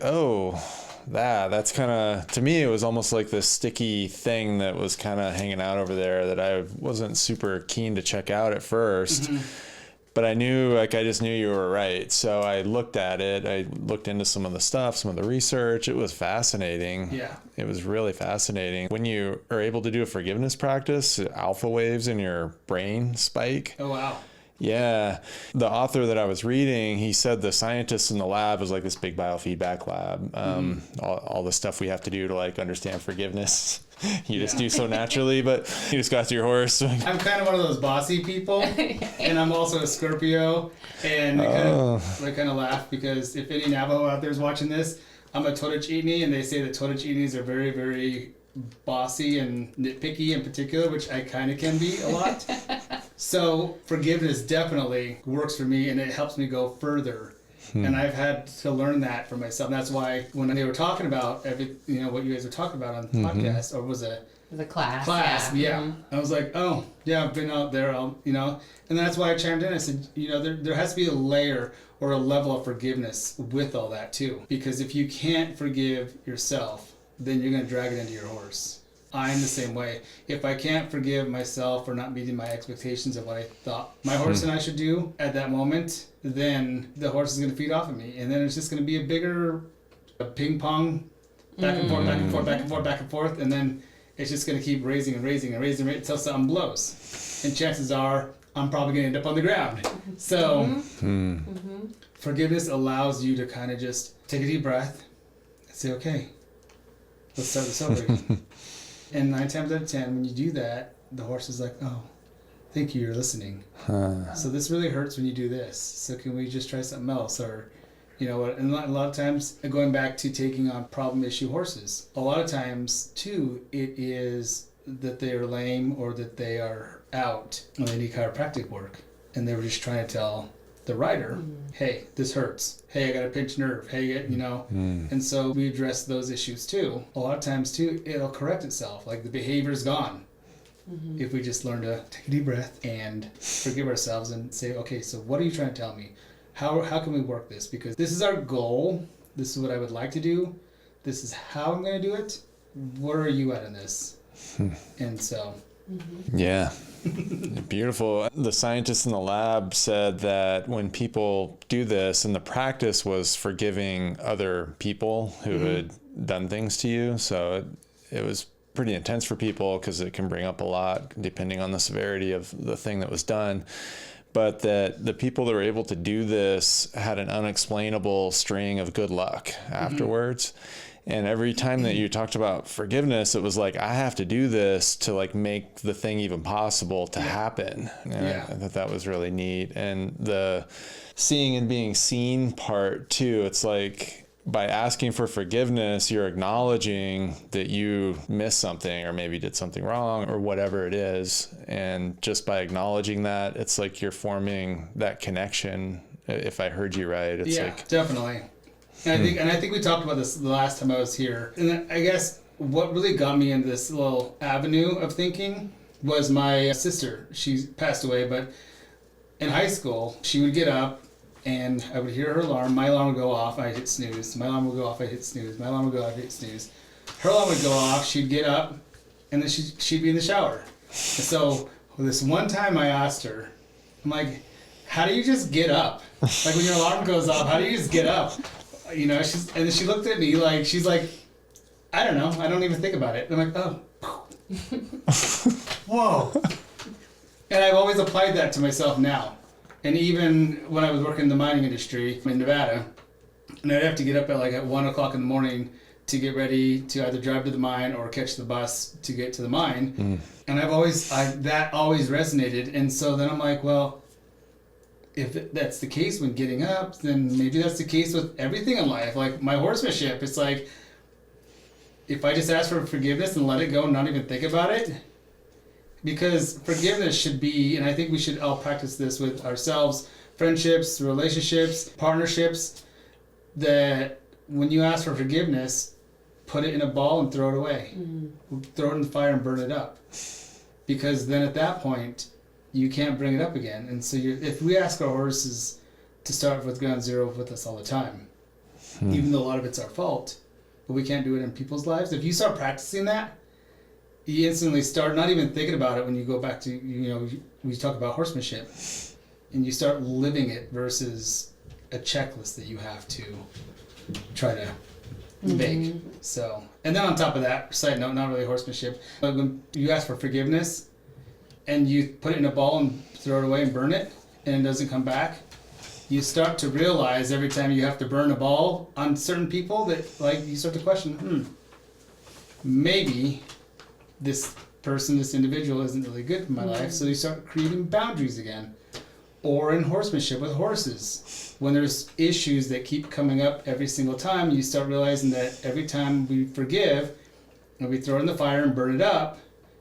S2: that's kind of, to me, it was almost like this sticky thing that was kind of hanging out over there that I wasn't super keen to check out at first. But I just knew you were right. So I looked at it. I looked into some of the stuff, some of the research. It was fascinating.
S1: Yeah.
S2: It was really fascinating. When you are able to do a forgiveness practice, alpha waves in your brain spike.
S1: Oh, wow.
S2: Yeah. The author that I was reading, he said the scientists in the lab was like this big biofeedback lab. All the stuff we have to do to like understand forgiveness. You just do so naturally, but you just got to your horse.
S1: I'm kind of one of those bossy people, and I'm also a Scorpio, and I kind of laugh because if any Navajo out there is watching this, I'm a Totochini, and they say that Totochinis are very, very bossy and nitpicky in particular, which I kind of can be a lot. So forgiveness definitely works for me, and it helps me go further. And I've had to learn that for myself. And that's why when they were talking about what you guys were talking about on the podcast, or was it?
S3: It was a class.
S1: I was like, oh, yeah, I've been out there, and that's why I chimed in. I said, there has to be a layer or a level of forgiveness with all that too. Because if you can't forgive yourself, then you're going to drag it into your horse. I'm the same way. If I can't forgive myself for not meeting my expectations of what I thought my horse and I should do at that moment, then the horse is going to feed off of me. And then it's just going to be a bigger ping pong back and forth, back and forth, back and forth, back and forth, and then it's just going to keep raising and raising and raising until something blows. And chances are, I'm probably going to end up on the ground. So, forgiveness allows you to kind of just take a deep breath and say, okay, let's start this over. And 9 times out of 10, when you do that, the horse is like, oh, thank you, you're listening. So this really hurts when you do this. So can we just try something else? Or, you know what? And a lot of times, going back to taking on problem issue horses, a lot of times, too, it is that they are lame or that they are out and they need chiropractic work. And they were just trying to tell the rider, hey, this hurts. Hey, I got a pinched nerve. Hey, you know. And so we address those issues, too. A lot of times, too, it'll correct itself. Like the behavior's gone. If we just learn to take a deep breath and forgive ourselves and say, okay, so what are you trying to tell me? How can we work this? Because this is our goal. This is what I would like to do. This is how I'm going to do it. Where are you at in this? And so.
S2: Yeah. Beautiful. The scientists in the lab said that when people do this, and the practice was forgiving other people who had done things to you. So it was pretty intense for people because it can bring up a lot depending on the severity of the thing that was done. But that the people that were able to do this had an unexplainable string of good luck afterwards. And every time that you talked about forgiveness, it was like, I have to do this to like make the thing even possible to happen. And I thought that was really neat. And the seeing and being seen part too, it's like, by asking for forgiveness, you're acknowledging that you missed something or maybe did something wrong or whatever it is. And just by acknowledging that, it's like you're forming that connection. If I heard you right, it's like
S1: definitely. And I think we talked about this the last time I was here. And I guess what really got me into this little avenue of thinking was my sister. She passed away, but in high school, she would get up and I would hear her alarm. My alarm would go off, I'd hit snooze. My alarm would go off, I'd hit snooze. My alarm would go off, I'd hit snooze. Her alarm would go off, she'd get up, and then she'd be in the shower. So this one time I asked her, I'm like, how do you just get up? Like when your alarm goes off, how do you just get up? You know, and then she looked at me like, she's like, I don't know, I don't even think about it. And I'm like, oh. Whoa. And I've always applied that to myself now. And even when I was working in the mining industry in Nevada, and I'd have to get up at 1 o'clock in the morning to get ready to either drive to the mine or catch the bus to get to the mine. And that always resonated. And so then I'm like, well, if that's the case when getting up, then maybe that's the case with everything in life. Like my horsemanship, it's like, if I just ask for forgiveness and let it go and not even think about it, because forgiveness should be, and I think we should all practice this with ourselves, friendships, relationships, partnerships, that when you ask for forgiveness, put it in a ball and throw it away. Throw it in the fire and burn it up. Because then at that point, you can't bring it up again. And so if we ask our horses to start with ground zero with us all the time, even though a lot of it's our fault, but we can't do it in people's lives, if you start practicing that, you instantly start not even thinking about it when you go back to, we talk about horsemanship, and you start living it versus a checklist that you have to try to make. So, and then on top of that, side note, not really horsemanship, but when you ask for forgiveness and you put it in a ball and throw it away and burn it, and it doesn't come back, you start to realize every time you have to burn a ball on certain people that, like, you start to question, maybe this person, this individual isn't really good for my life, so you start creating boundaries again. Or in horsemanship with horses, when there's issues that keep coming up every single time, you start realizing that every time we forgive and we throw it in the fire and burn it up,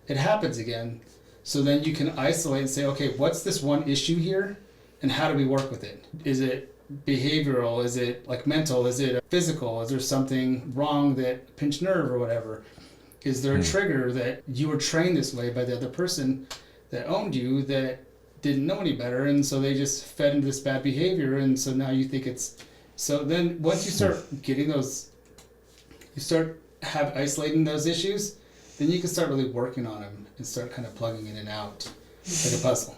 S1: it happens again. So then you can isolate and say, okay, what's this one issue here, and how do we work with it? Is it behavioral? Is it like mental? Is it physical? Is there something wrong, that pinched nerve or whatever? Is there a trigger that you were trained this way by the other person that owned you that didn't know any better, and so they just fed into this bad behavior, and so now you think it's... So then once you start getting those, you start isolating those issues, then you can start really working on them and start kind of plugging in and out like a puzzle.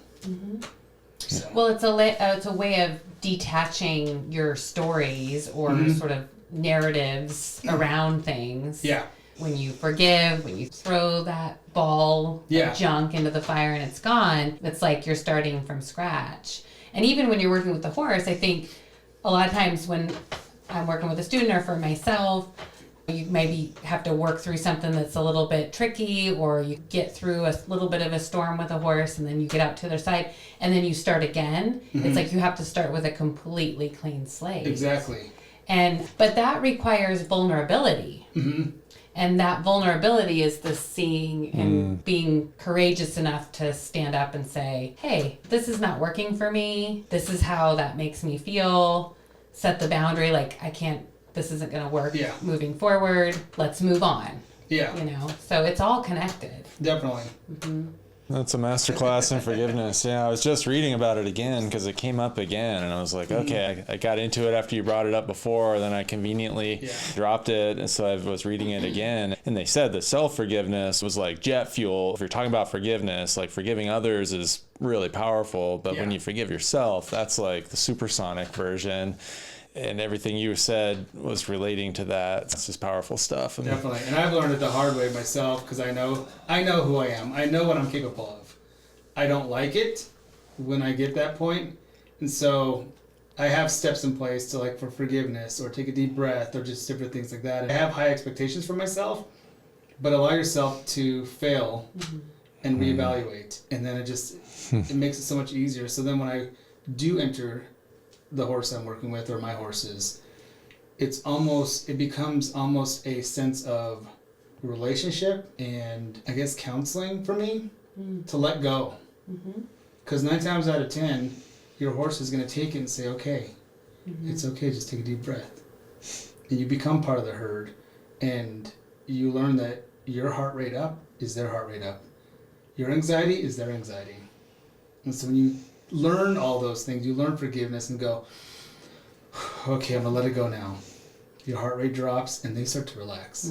S1: So.
S3: Well, it's a way of detaching your stories or sort of narratives around things.
S1: Yeah.
S3: When you forgive, when you throw that ball of junk into the fire and it's gone, it's like you're starting from scratch. And even when you're working with the horse, I think a lot of times when I'm working with a student or for myself, you maybe have to work through something that's a little bit tricky, or you get through a little bit of a storm with a horse and then you get out to their side and then you start again. Mm-hmm. It's like you have to start with a completely clean slate.
S1: Exactly.
S3: But that requires vulnerability. Mm-hmm. And that vulnerability is the seeing and being courageous enough to stand up and say, hey, this is not working for me. This is how that makes me feel. Set the boundary, like, this isn't going to work moving forward. Let's move on. Yeah. So it's all connected.
S1: Definitely.
S3: Mm-hmm.
S2: That's a masterclass in forgiveness. Yeah, I was just reading about it again because it came up again, and I was like, okay, I got into it after you brought it up before, then I conveniently dropped it, and so I was reading it again, and they said that self-forgiveness was like jet fuel. If you're talking about forgiveness, like forgiving others is really powerful, but when you forgive yourself, that's like the supersonic version. And everything you said was relating to that. It's just powerful stuff.
S1: Definitely. And I've learned it the hard way myself because I know who I am. I know what I'm capable of. I don't like it when I get that point. And so I have steps in place to, like, for forgiveness or take a deep breath or just different things like that. I have high expectations for myself, but allow yourself to fail and reevaluate. And then it makes it so much easier. So then when I do enter the horse I'm working with or my horses, it becomes almost a sense of relationship and I guess counseling for me to let go. Because 9 times out of 10, your horse is going to take it and say, okay, it's okay, just take a deep breath. And you become part of the herd, and you learn that your heart rate up is their heart rate up. Your anxiety is their anxiety. And so when you learn all those things, you learn forgiveness and go, okay, I'm gonna let it go now. Your heart rate drops and they start to relax.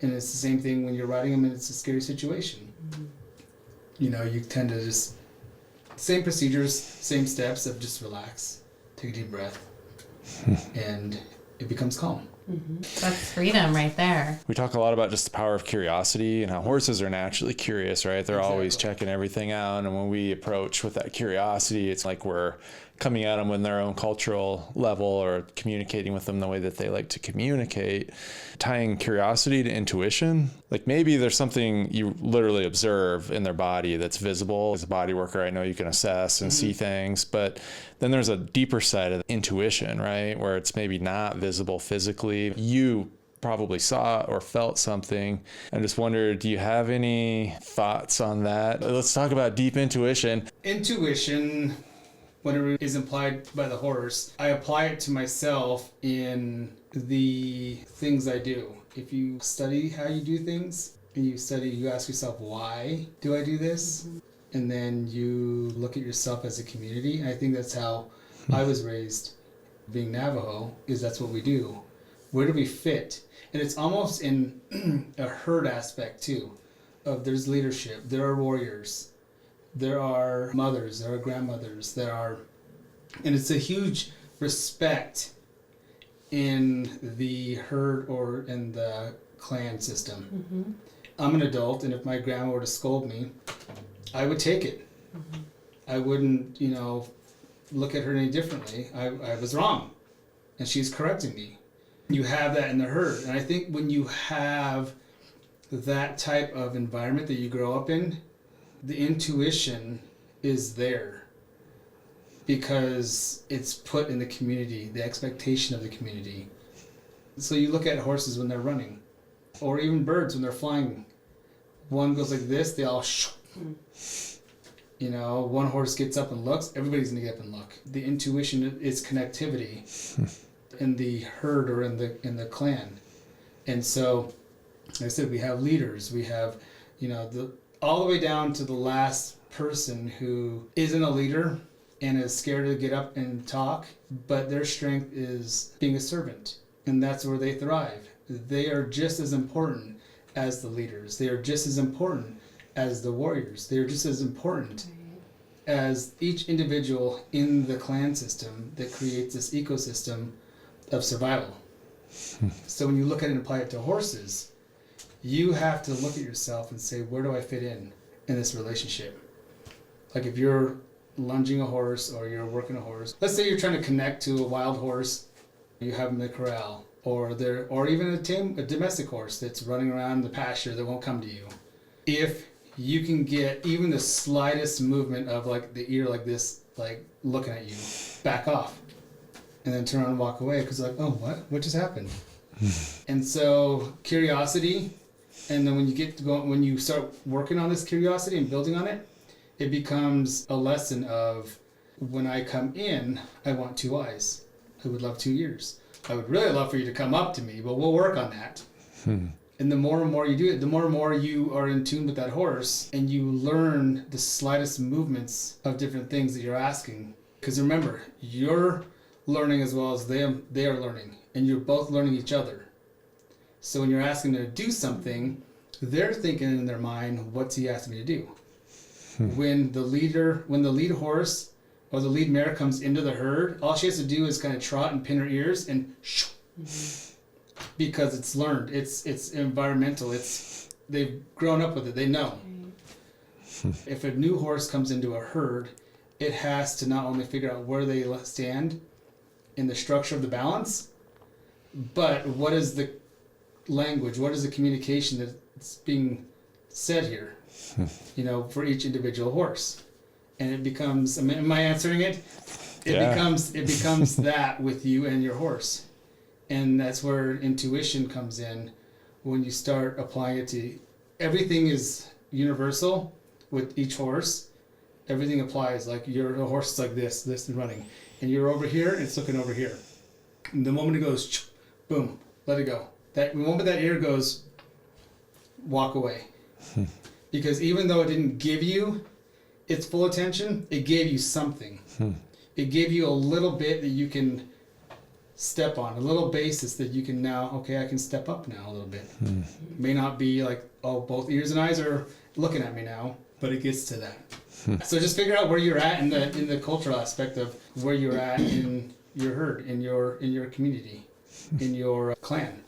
S1: And it's the same thing when you're riding them and it's a scary situation. You tend to just, same procedures, same steps of just relax, take a deep breath, and it becomes calm.
S3: That's freedom right there.
S2: We talk a lot about just the power of curiosity and how horses are naturally curious, right? They're always checking everything out. And when we approach with that curiosity, it's like we're coming at them with their own cultural level or communicating with them the way that they like to communicate. Tying curiosity to intuition, like maybe there's something you literally observe in their body that's visible. As a body worker, I know you can assess and see things, but then there's a deeper side of intuition, right? Where it's maybe not visible physically. You probably saw or felt something. I just wondered, do you have any thoughts on that? Let's talk about deep intuition.
S1: Intuition, whatever is implied by the horse, I apply it to myself in the things I do. If you study how you do things, and you ask yourself, why do I do this? And then you look at yourself as a community. And I think that's how I was raised, being Navajo, is that's what we do. Where do we fit? And it's almost in a herd aspect too, of there's leadership, there are warriors, there are mothers, there are grandmothers, and it's a huge respect in the herd or in the clan system. I'm an adult, and if my grandma were to scold me, I would take it. I wouldn't, look at her any differently. I was wrong, and she's correcting me. You have that in the herd, and I think when you have that type of environment that you grow up in, the intuition is there because it's put in the community, the expectation of the community. So you look at horses when they're running, or even birds when they're flying. One goes like this, they all one horse gets up and looks, everybody's gonna get up and look. The intuition is connectivity in the herd or in the clan. And so, like I said, we have leaders, we have, all the way down to the last person who isn't a leader and is scared to get up and talk, but their strength is being a servant, and that's where they thrive. They are just as important as the leaders. They are just as important as the warriors. They are just as important as each individual in the clan system that creates this ecosystem of survival. So when you look at it and apply it to horses, you have to look at yourself and say, where do I fit in this relationship? Like if you're lunging a horse or you're working a horse, let's say you're trying to connect to a wild horse, you have them in the corral, or even a domestic horse that's running around the pasture that won't come to you. If you can get even the slightest movement of like the ear like this, like looking at you, back off, and then turn around and walk away because like, oh, what just happened? And so curiosity, and then when you start working on this curiosity and building on it, it becomes a lesson of when I come in, I want 2 eyes. I would love 2 ears. I would really love for you to come up to me, but we'll work on that. And the more and more you do it, the more and more you are in tune with that horse, and you learn the slightest movements of different things that you're asking. Because remember, you're learning as well as they are learning, and you're both learning each other. So when you're asking them to do something, they're thinking in their mind, what's he asking me to do? When the lead horse or the lead mare comes into the herd, all she has to do is kind of trot and pin her ears and shoo, because it's learned, it's environmental, they've grown up with it, they know. If a new horse comes into a herd, it has to not only figure out where they stand in the structure of the balance, but what is the language, what is the communication that's being said here, for each individual horse. And it becomes, am I answering it? It becomes that with you and your horse. And that's where intuition comes in when you start applying it to, everything is universal with each horse. Everything applies, like a horse is like this is running. And you're over here, and it's looking over here. And the moment it goes, boom, let it go. The moment that ear goes, walk away. Because even though it didn't give you its full attention, it gave you something. It gave you a little bit that you can step on, a little basis that you can now, okay, I can step up now a little bit. It may not be like, oh, both ears and eyes are looking at me now, but it gets to that. So just figure out where you're at in the cultural aspect of where you're at in your herd, in your community, in your clan.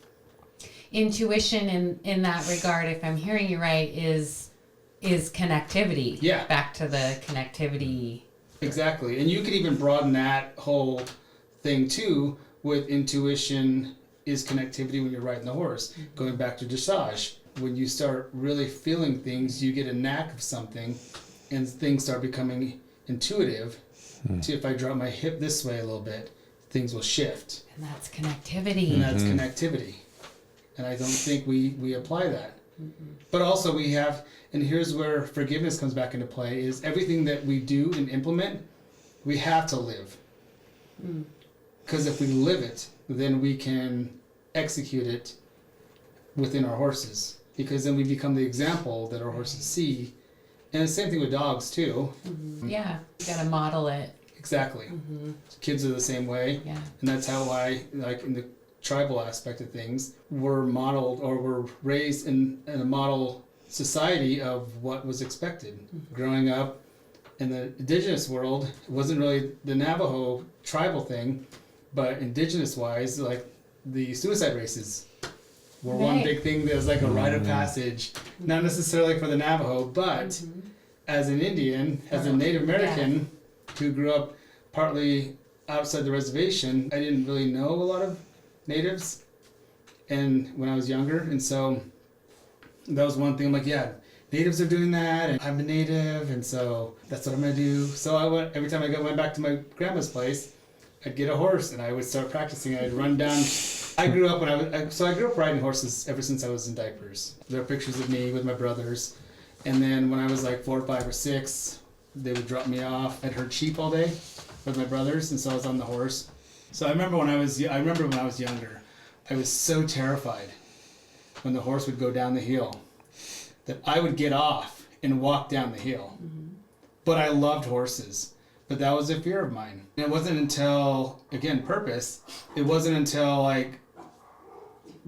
S3: Intuition in that regard, if I'm hearing you right, is connectivity. Yeah. Back to the connectivity.
S1: Exactly. And you could even broaden that whole thing too with intuition is connectivity when you're riding the horse. Going back to dressage, when you start really feeling things, you get a knack of something and things start becoming intuitive. See, if I drop my hip this way a little bit, things will shift.
S3: And that's connectivity.
S1: And I don't think we apply that. But also we have, and here's where forgiveness comes back into play, is everything that we do and implement, we have to live. Because if we live it, then we can execute it within our horses. Because then we become the example that our horses see. And the same thing with dogs too.
S3: Yeah, you gotta model it.
S1: Exactly. Kids are the same way. Yeah. And that's how like in the tribal aspect of things, we're modeled or we're raised in a model society of what was expected. Growing up in the Indigenous world, it wasn't really the Navajo tribal thing, but Indigenous wise, like the suicide races were one big thing that was like a rite of passage, not necessarily for the Navajo, but as an Indian, as a Native American who grew up partly outside the reservation, I didn't really know a lot of natives and when I was younger, and so that was one thing. I'm like, yeah, natives are doing that and I'm a native, and so that's what I'm gonna do. So I went, every time I went back to my grandma's place, I'd get a horse and I would start practicing. I'd run down. I grew up riding horses ever since I was in diapers. There are pictures of me with my brothers, and then when I was like 4, 5, or 6, they would drop me off. I'd herd sheep all day with my brothers, and so I was on the horse. So I remember when I was younger, I was so terrified when the horse would go down the hill that I would get off and walk down the hill. But I loved horses, but that was a fear of mine. And it wasn't until, again, purpose, it wasn't until like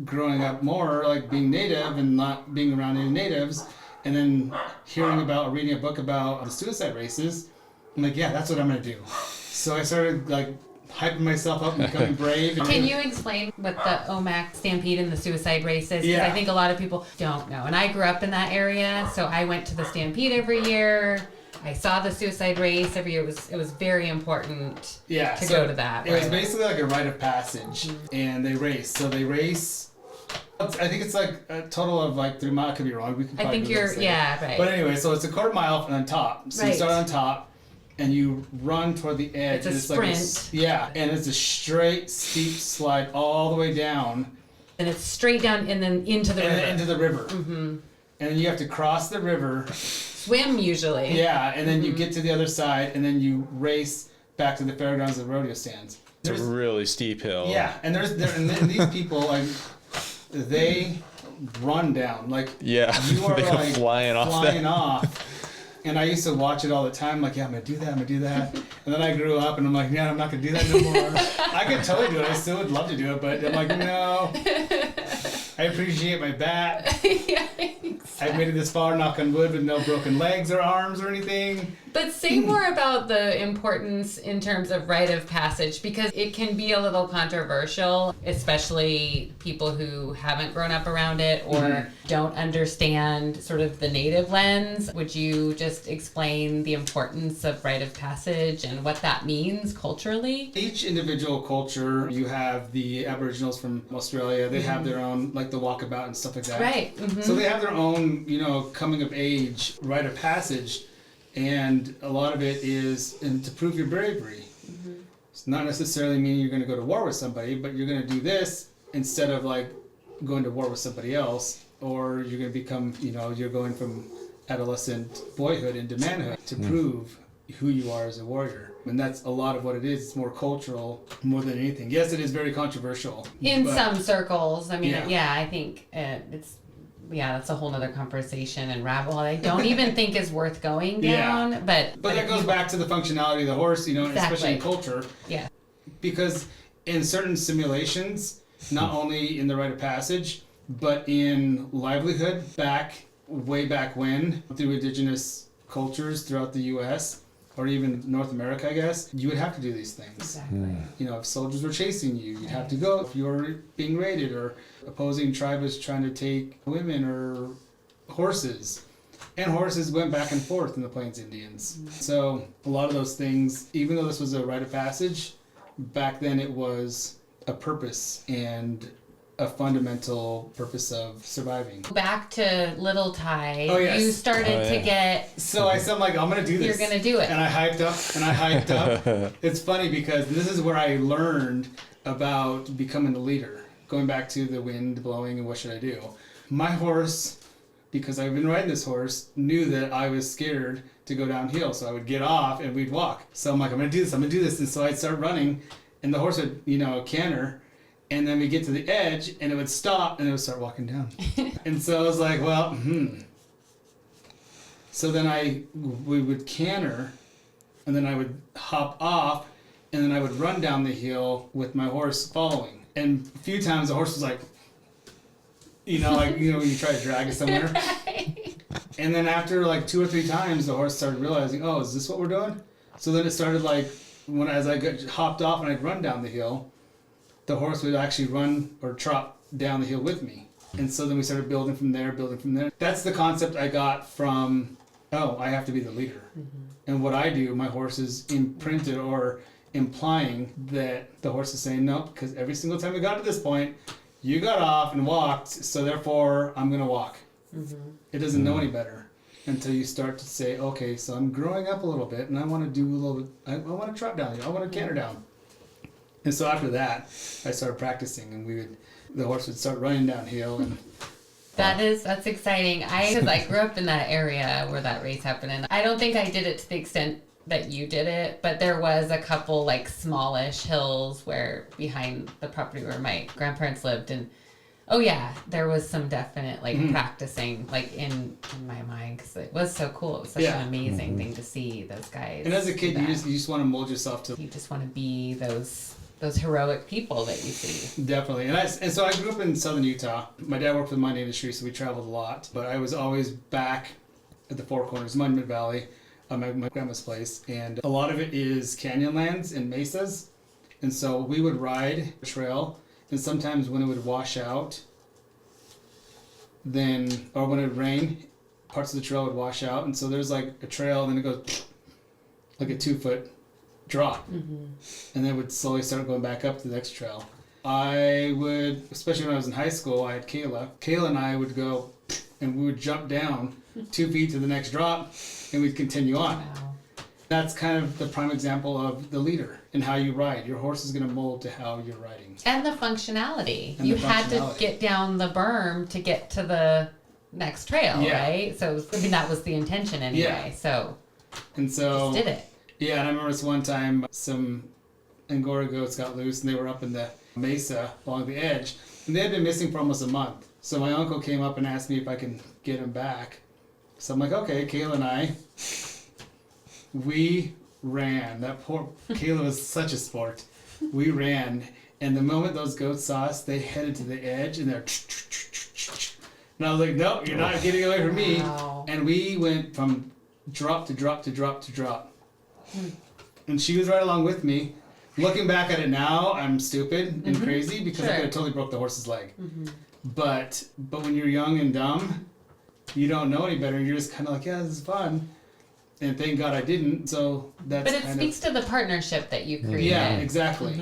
S1: growing up more, like being native and not being around any natives, and then reading a book about the suicide races, I'm like, yeah, that's what I'm gonna do. So I started like hyping myself up and becoming brave.
S3: Can you explain what the OMAC Stampede and the suicide race is? 'Cause
S1: Yeah.
S3: I think a lot of people don't know. And I grew up in that area, so I went to the Stampede every year. I saw the suicide race every year. It was very important to go to that.
S1: It was basically like a rite of passage, and they race. So they race. I think it's like a total of like 3 miles. I could be wrong. We can.
S3: I think you're, right.
S1: But anyway, so it's a 1/4 mile on top. So you start on top, and you run toward the edge.
S3: It's a sprint.
S1: And it's a straight, steep slide all the way down.
S3: And it's straight down and then into the river.
S1: Into the river. Mm-hmm. And then you have to cross the river.
S3: Swim usually.
S1: Yeah, and then you get to the other side, and then you race back to the fairgrounds of the rodeo stands.
S2: It's a really steep hill.
S1: Yeah, and and these people, like, they run down. Like,
S2: you are
S1: they go
S2: like flying
S1: off. And I used to watch it all the time, like, I'm going to do that. And then I grew up, and I'm like, I'm not going to do that no more. I could totally do it. I still would love to do it, but I'm like, no. I appreciate my bat.
S3: Yeah, exactly.
S1: I've made it this far, knock on wood, with no broken legs or arms or anything.
S3: But say more about the importance in terms of rite of passage, because it can be a little controversial, especially people who haven't grown up around it or don't understand sort of the native lens. Would you just explain the importance of rite of passage and what that means culturally?
S1: Each individual culture, you have the Aboriginals from Australia, they have their own, like the walkabout and stuff like that.
S3: Right. Mm-hmm.
S1: So they have their own, coming of age rite of passage. And a lot of it is to prove your bravery. Mm-hmm. It's not necessarily meaning you're going to go to war with somebody, but you're going to do this instead of like going to war with somebody else, or you're going to become, you're going from adolescent boyhood into manhood to prove who you are as a warrior. And that's a lot of what it is. It's more cultural more than anything. Yes, it is very controversial.
S3: In some circles. I mean,
S1: yeah
S3: I think that's a whole nother conversation and rabbit hole I don't even think is worth going down.
S1: Yeah.
S3: But
S1: that goes back to the functionality of the horse,
S3: exactly.
S1: Especially in culture.
S3: Yeah.
S1: Because in certain simulations, not only in the rite of passage, but in livelihood, way back when, through indigenous cultures throughout the U.S., or even North America, I guess, you would have to do these things.
S3: Exactly.
S1: If soldiers were chasing you, you'd have to go. If you were being raided, or opposing tribe was trying to take women or horses. And horses went back and forth in the Plains Indians. So a lot of those things, even though this was a rite of passage, back then it was a purpose and a fundamental purpose of surviving.
S3: Back to little Ty,
S1: Oh, yes.
S3: you started to get...
S1: So I said, I'm going to do this.
S3: You're going to do it.
S1: And I hyped up. It's funny because this is where I learned about becoming a leader. Going back to the wind blowing and what should I do. My horse, because I've been riding this horse, knew that I was scared to go downhill. So I would get off and we'd walk. So I'm like, I'm going to do this. And so I'd start running and the horse would, canter. And then we get to the edge, and it would stop, and it would start walking down. And so I was like, So then we would canter, and then I would hop off, and then I would run down the hill with my horse following. And a few times the horse was like, when you try to drag it somewhere.
S3: Right.
S1: And then after like 2 or 3 times, the horse started realizing, oh, is this what we're doing? So then it started like, as I hopped off and I'd run down the hill, the horse would actually run or trot down the hill with me. And so then we started building from there. That's the concept I got from, I have to be the leader. Mm-hmm. And what I do, my horse is imprinted or implying that the horse is saying no, because every single time we got to this point, you got off and walked, so therefore I'm going to walk. Mm-hmm. It doesn't know any better until you start to say, okay, so I'm growing up a little bit and I want to do a little bit, I want to trot down here, I want to canter down. And so after that, I started practicing, and the horse would start running downhill. And
S3: that's exciting. Because I grew up in that area where that race happened, and I don't think I did it to the extent that you did it, but there was a couple like smallish hills where behind the property where my grandparents lived, and there was some definite practicing in my mind, because it was so cool. It was such an amazing thing to see those guys.
S1: And as a kid, you just want to mold yourself to.
S3: You just want to be those heroic people that you see.
S1: Definitely. And so I grew up in southern Utah. My dad worked for the mining industry, so we traveled a lot. But I was always back at the Four Corners, Monument Valley, my grandma's place. And a lot of it is canyon lands and mesas. And so we would ride a trail, and sometimes when it would wash out, or when it would rain, parts of the trail would wash out, and so there's like a trail, and then it goes like a 2-foot drop, and then it would slowly start going back up to the next trail. I would, especially when I was in high school, I had Kayla. Kayla and I would go, and we would jump down 2 feet to the next drop, and we'd continue on.
S3: Wow.
S1: That's kind of the prime example of the leader and how you ride. Your horse is going to mold to how you're riding.
S3: And the functionality.
S1: And
S3: you
S1: the
S3: had to
S1: functionality.
S3: get down the berm to get to the next trail, right? So, I mean, that was the intention anyway.
S1: Yeah.
S3: So,
S1: And so,
S3: just did it.
S1: yeah, and I remember this one time some Angora goats got loose, and they were up in the mesa along the edge, and they had been missing for almost a month. So my uncle came up and asked me if I can get them back. So I'm like, okay. Kayla and I, we ran. That poor Kayla was such a sport. We ran, and the moment those goats saw us, they headed to the edge, and they're and I was like, no, you're not getting away from me.
S3: Wow.
S1: And we went from drop to drop to drop to drop. And she was right along with me. Looking back at it now, I'm stupid and crazy because I could have totally broke the horse's leg. But when you're young and dumb, you don't know any better. You're just kind of like, yeah, this is fun. And thank God I didn't. So that's
S3: But it
S1: kind
S3: speaks to the partnership that you created.
S1: yeah, exactly.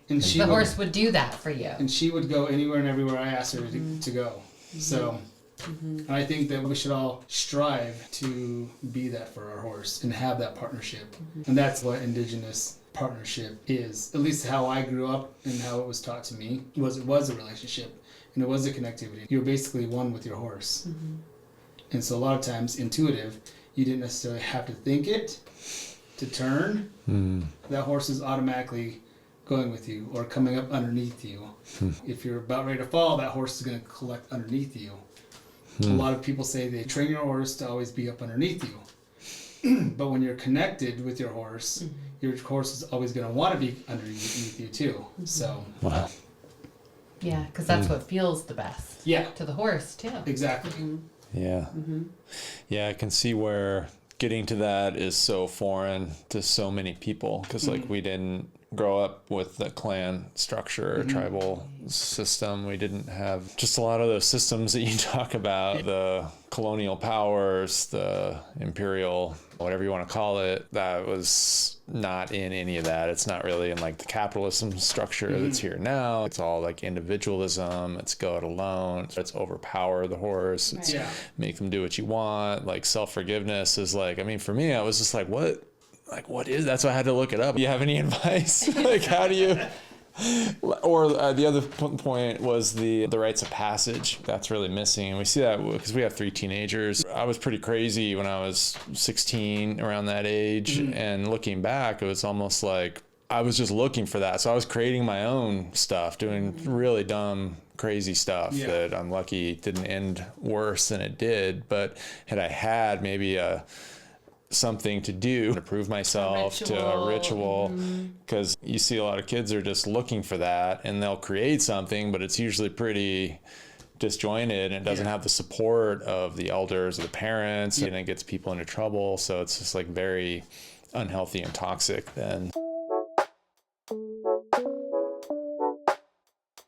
S1: And she
S3: The
S1: would,
S3: horse would do that for you.
S1: and she would go anywhere and everywhere I asked her to go. So. And I think that we should all strive to be that for our horse and have that partnership. And that's what Indigenous partnership is. At least how I grew up and how it was taught to me was it was a relationship and it was a connectivity. You're basically one with your horse. And so a lot of times intuitive, you didn't necessarily have to think it to turn. That horse is automatically going with you or coming up underneath you. If you're about ready to fall, that horse is going to collect underneath you. A lot of people say they train your horse to always be up underneath you. But when you're connected with your horse, your horse is always going to want to be underneath you too. So,
S2: Wow.
S3: Yeah, because that's what feels the best.
S1: Yeah.
S3: To the horse, too.
S1: Exactly.
S2: Yeah. Yeah, I can see where getting to that is so foreign to so many people because, like, we didn't grow up with the clan structure, tribal system. We didn't have just a lot of those systems that you talk about, the colonial powers, the imperial, whatever you want to call it. That was not in any of that. It's not really in like the capitalism structure that's here now. It's all like individualism. It's go it alone. It's overpower the horse. It's make them do what you want. Like self-forgiveness is like, I mean, for me, I was just like, what is, that's why I had to look it up. Do you have any advice? Like, how do you, or the other point was the rites of passage. That's really missing. And we see that because we have 3 teenagers. I was pretty crazy when I was 16, around that age. And looking back, it was almost like I was just looking for that. So I was creating my own stuff, doing really dumb, crazy stuff that I'm lucky didn't end worse than it did. But had I had maybe something to do to prove myself, to a ritual, because you see a lot of kids are just looking for that and they'll create something, but it's usually pretty disjointed and it doesn't have the support of the elders or the parents, and it gets people into trouble. So it's just like very unhealthy and toxic then.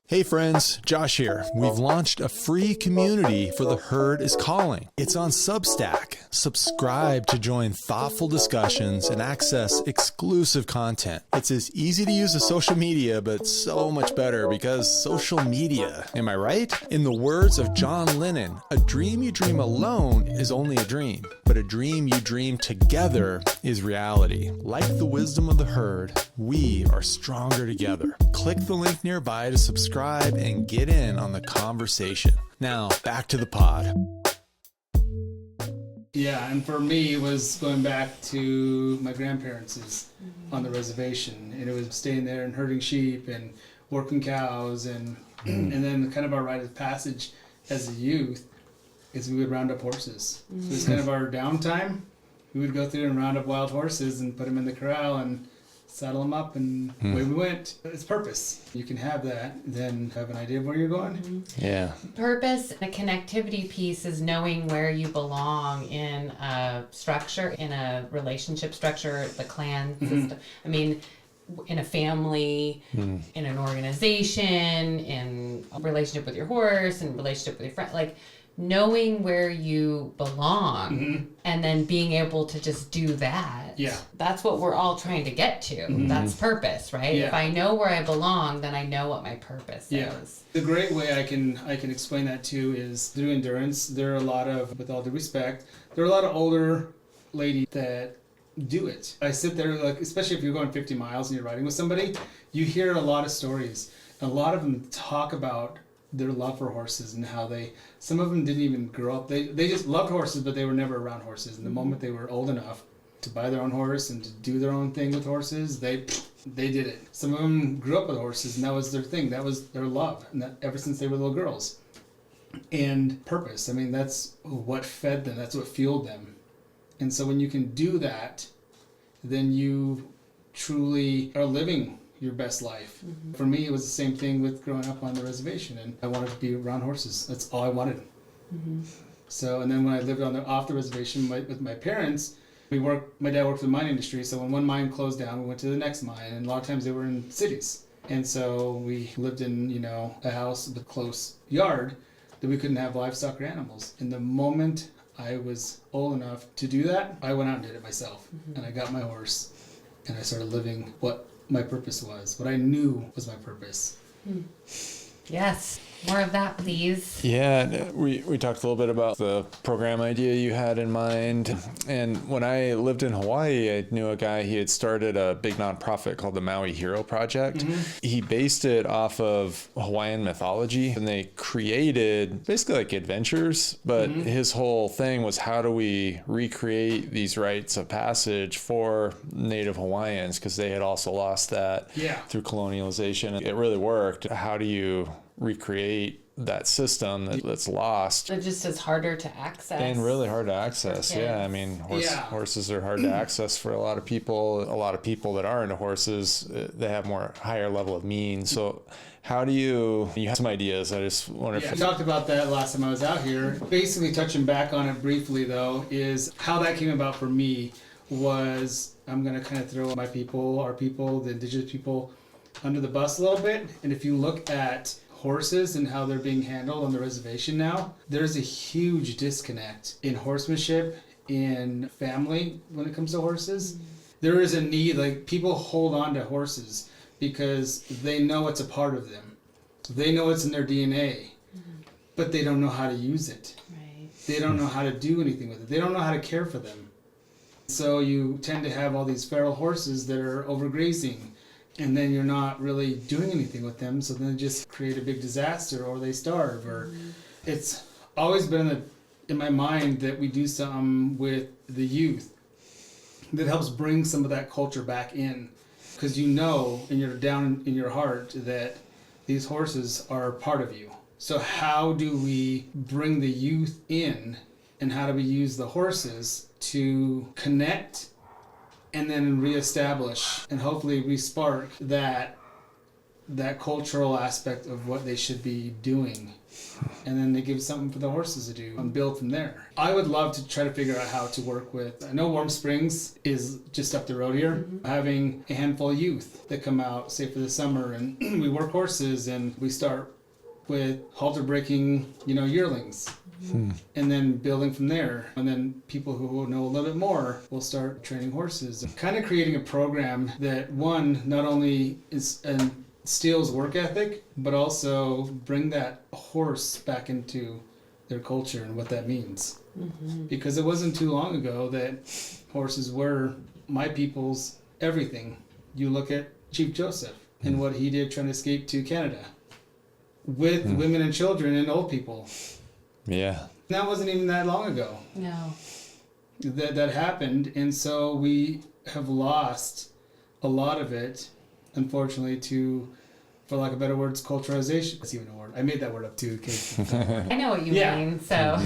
S2: Hey friends, Josh here. We've launched a free community for The Herd is Calling. It's on Substack. Subscribe to join thoughtful discussions and access exclusive content. It's as easy to use as social media, but so much better because social media. Am I right? In the words of John Lennon, a dream you dream alone is only a dream, but a dream you dream together is reality. Like the wisdom of the herd, we are stronger together. Click the link nearby to subscribe and get in on the conversation. Now, back to the pod.
S1: Yeah, and for me, it was going back to my grandparents' on the reservation, and it was staying there and herding sheep and working cows, and and then kind of our rite of passage as a youth is we would round up horses. So it was kind of our downtime. We would go through and round up wild horses and put them in the corral and saddle them up, and away we went. It's purpose. You can have that, then have an idea of where you're going.
S2: Yeah.
S3: Purpose, the connectivity piece is knowing where you belong in a structure, in a relationship structure, the clan system. I mean, in a family, in an organization, in a relationship with your horse, in a relationship with your friend, like knowing where you belong and then being able to just do that.
S1: Yeah.
S3: That's what we're all trying to get to. That's purpose, right?
S1: Yeah.
S3: If I know where I belong, then I know what my purpose is.
S1: The great way I can explain that too is through endurance. There are a lot of, with all due respect, there are a lot of older ladies that do it. I sit there, like, especially if you're going 50 miles and you're riding with somebody, you hear a lot of stories. A lot of them talk about their love for horses and how some of them didn't even grow up. They just loved horses, but they were never around horses. And the moment they were old enough to buy their own horse and to do their own thing with horses, they did it. Some of them grew up with horses, and that was their thing. That was their love, and that ever since they were little girls. And purpose. I mean, that's what fed them. That's what fueled them. And so when you can do that, then you truly are living your best life. For me, it was the same thing with growing up on the reservation, and I wanted to be around horses. That's all I wanted. So, and then when I lived off the reservation with my parents, my dad worked in the mine industry, so when one mine closed down, we went to the next mine, and a lot of times they were in cities. And so we lived in, a house with a close yard that we couldn't have livestock or animals. And the moment I was old enough to do that, I went out and did it myself. And I got my horse, and I started living what my purpose was, what I knew was my purpose.
S3: Yes. More of that, please.
S2: Yeah, we talked a little bit about the program idea you had in mind. And when I lived in Hawaii, I knew a guy, he had started a big nonprofit called the Maui Hero Project. He based it off of Hawaiian mythology, and they created basically like adventures, but his whole thing was, how do we recreate these rites of passage for Native Hawaiians, because they had also lost that through colonialization. It really worked. How do you recreate that system that's lost?
S3: It just is harder to access.
S2: And really hard to access. Yeah, I mean, horses are hard to access for a lot of people. A lot of people that are into horses, they have higher level of means. So how do you have some ideas? I just wonder if...
S1: I talked about that last time I was out here. Basically, touching back on it briefly, though, is how that came about for me was, I'm going to kind of throw our people, the indigenous people, under the bus a little bit. And if you look at horses and how they're being handled on the reservation now, there's a huge disconnect in horsemanship, in family when it comes to horses. There is a need, like, people hold on to horses because they know it's a part of them. They know it's in their DNA, but they don't know how to use it.
S3: Right.
S1: They don't know how to do anything with it. They don't know how to care for them. So you tend to have all these feral horses that are overgrazing, and then you're not really doing anything with them, so then they just create a big disaster, or they starve. Or it's always been in my mind that we do something with the youth that helps bring some of that culture back in, because and you're down in your heart that these horses are part of you. So how do we bring the youth in, and how do we use the horses to connect and then reestablish and hopefully re-spark that cultural aspect of what they should be doing, and then they give something for the horses to do and build from there. I would love to try to figure out how to work with, I know Warm Springs is just up the road here, having a handful of youth that come out, say for the summer, and we work horses, and we start with halter breaking, yearlings. And then building from there. And then people who know a little bit more will start training horses. Kind of creating a program that, one, not only steals work ethic, but also bring that horse back into their culture and what that means. Because it wasn't too long ago that horses were my people's everything. You look at Chief Joseph and what he did trying to escape to Canada with women and children and old people.
S2: Yeah.
S1: That wasn't even that long ago.
S3: No.
S1: That happened, and so we have lost a lot of it, unfortunately, to, for lack of better words, culturalization. That's even a word. I made that word up too.
S3: I know what you mean, so.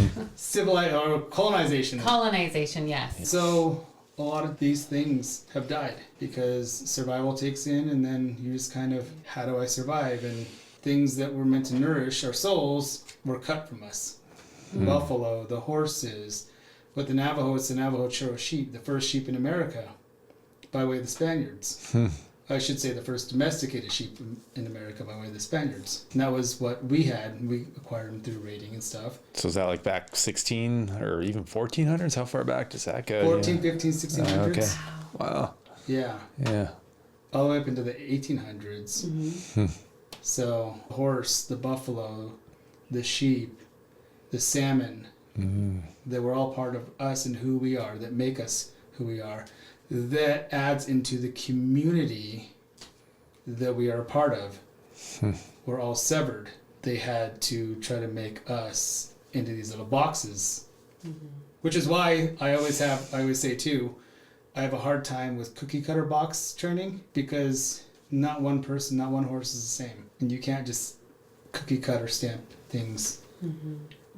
S1: Or colonization.
S3: Colonization, yes.
S1: So a lot of these things have died because survival takes in, and then you just kind of, how do I survive? And things that were meant to nourish our souls were cut from us. Buffalo, the horses. With the Navajo, it's the Navajo Churro Sheep, the first sheep in America, by way of the Spaniards. I should say the first domesticated sheep in America by way of the Spaniards. And that was what we had. We acquired them through raiding and stuff.
S2: So is that like back 16 or even 1400s? How far back does that go?
S1: 14, 15, 1600s.
S2: Okay. Wow.
S1: Yeah.
S2: Yeah.
S1: All the way up into the 1800s.
S3: Mm-hmm.
S1: So the horse, the buffalo, the sheep, the salmon, they were all part of us and who we are, that make us who we are. That adds into the community that we are a part of. We're all severed. They had to try to make us into these little boxes, which is why I always say too, I have a hard time with cookie cutter box training, because not one person, not one horse is the same. And you can't just cookie cutter stamp things.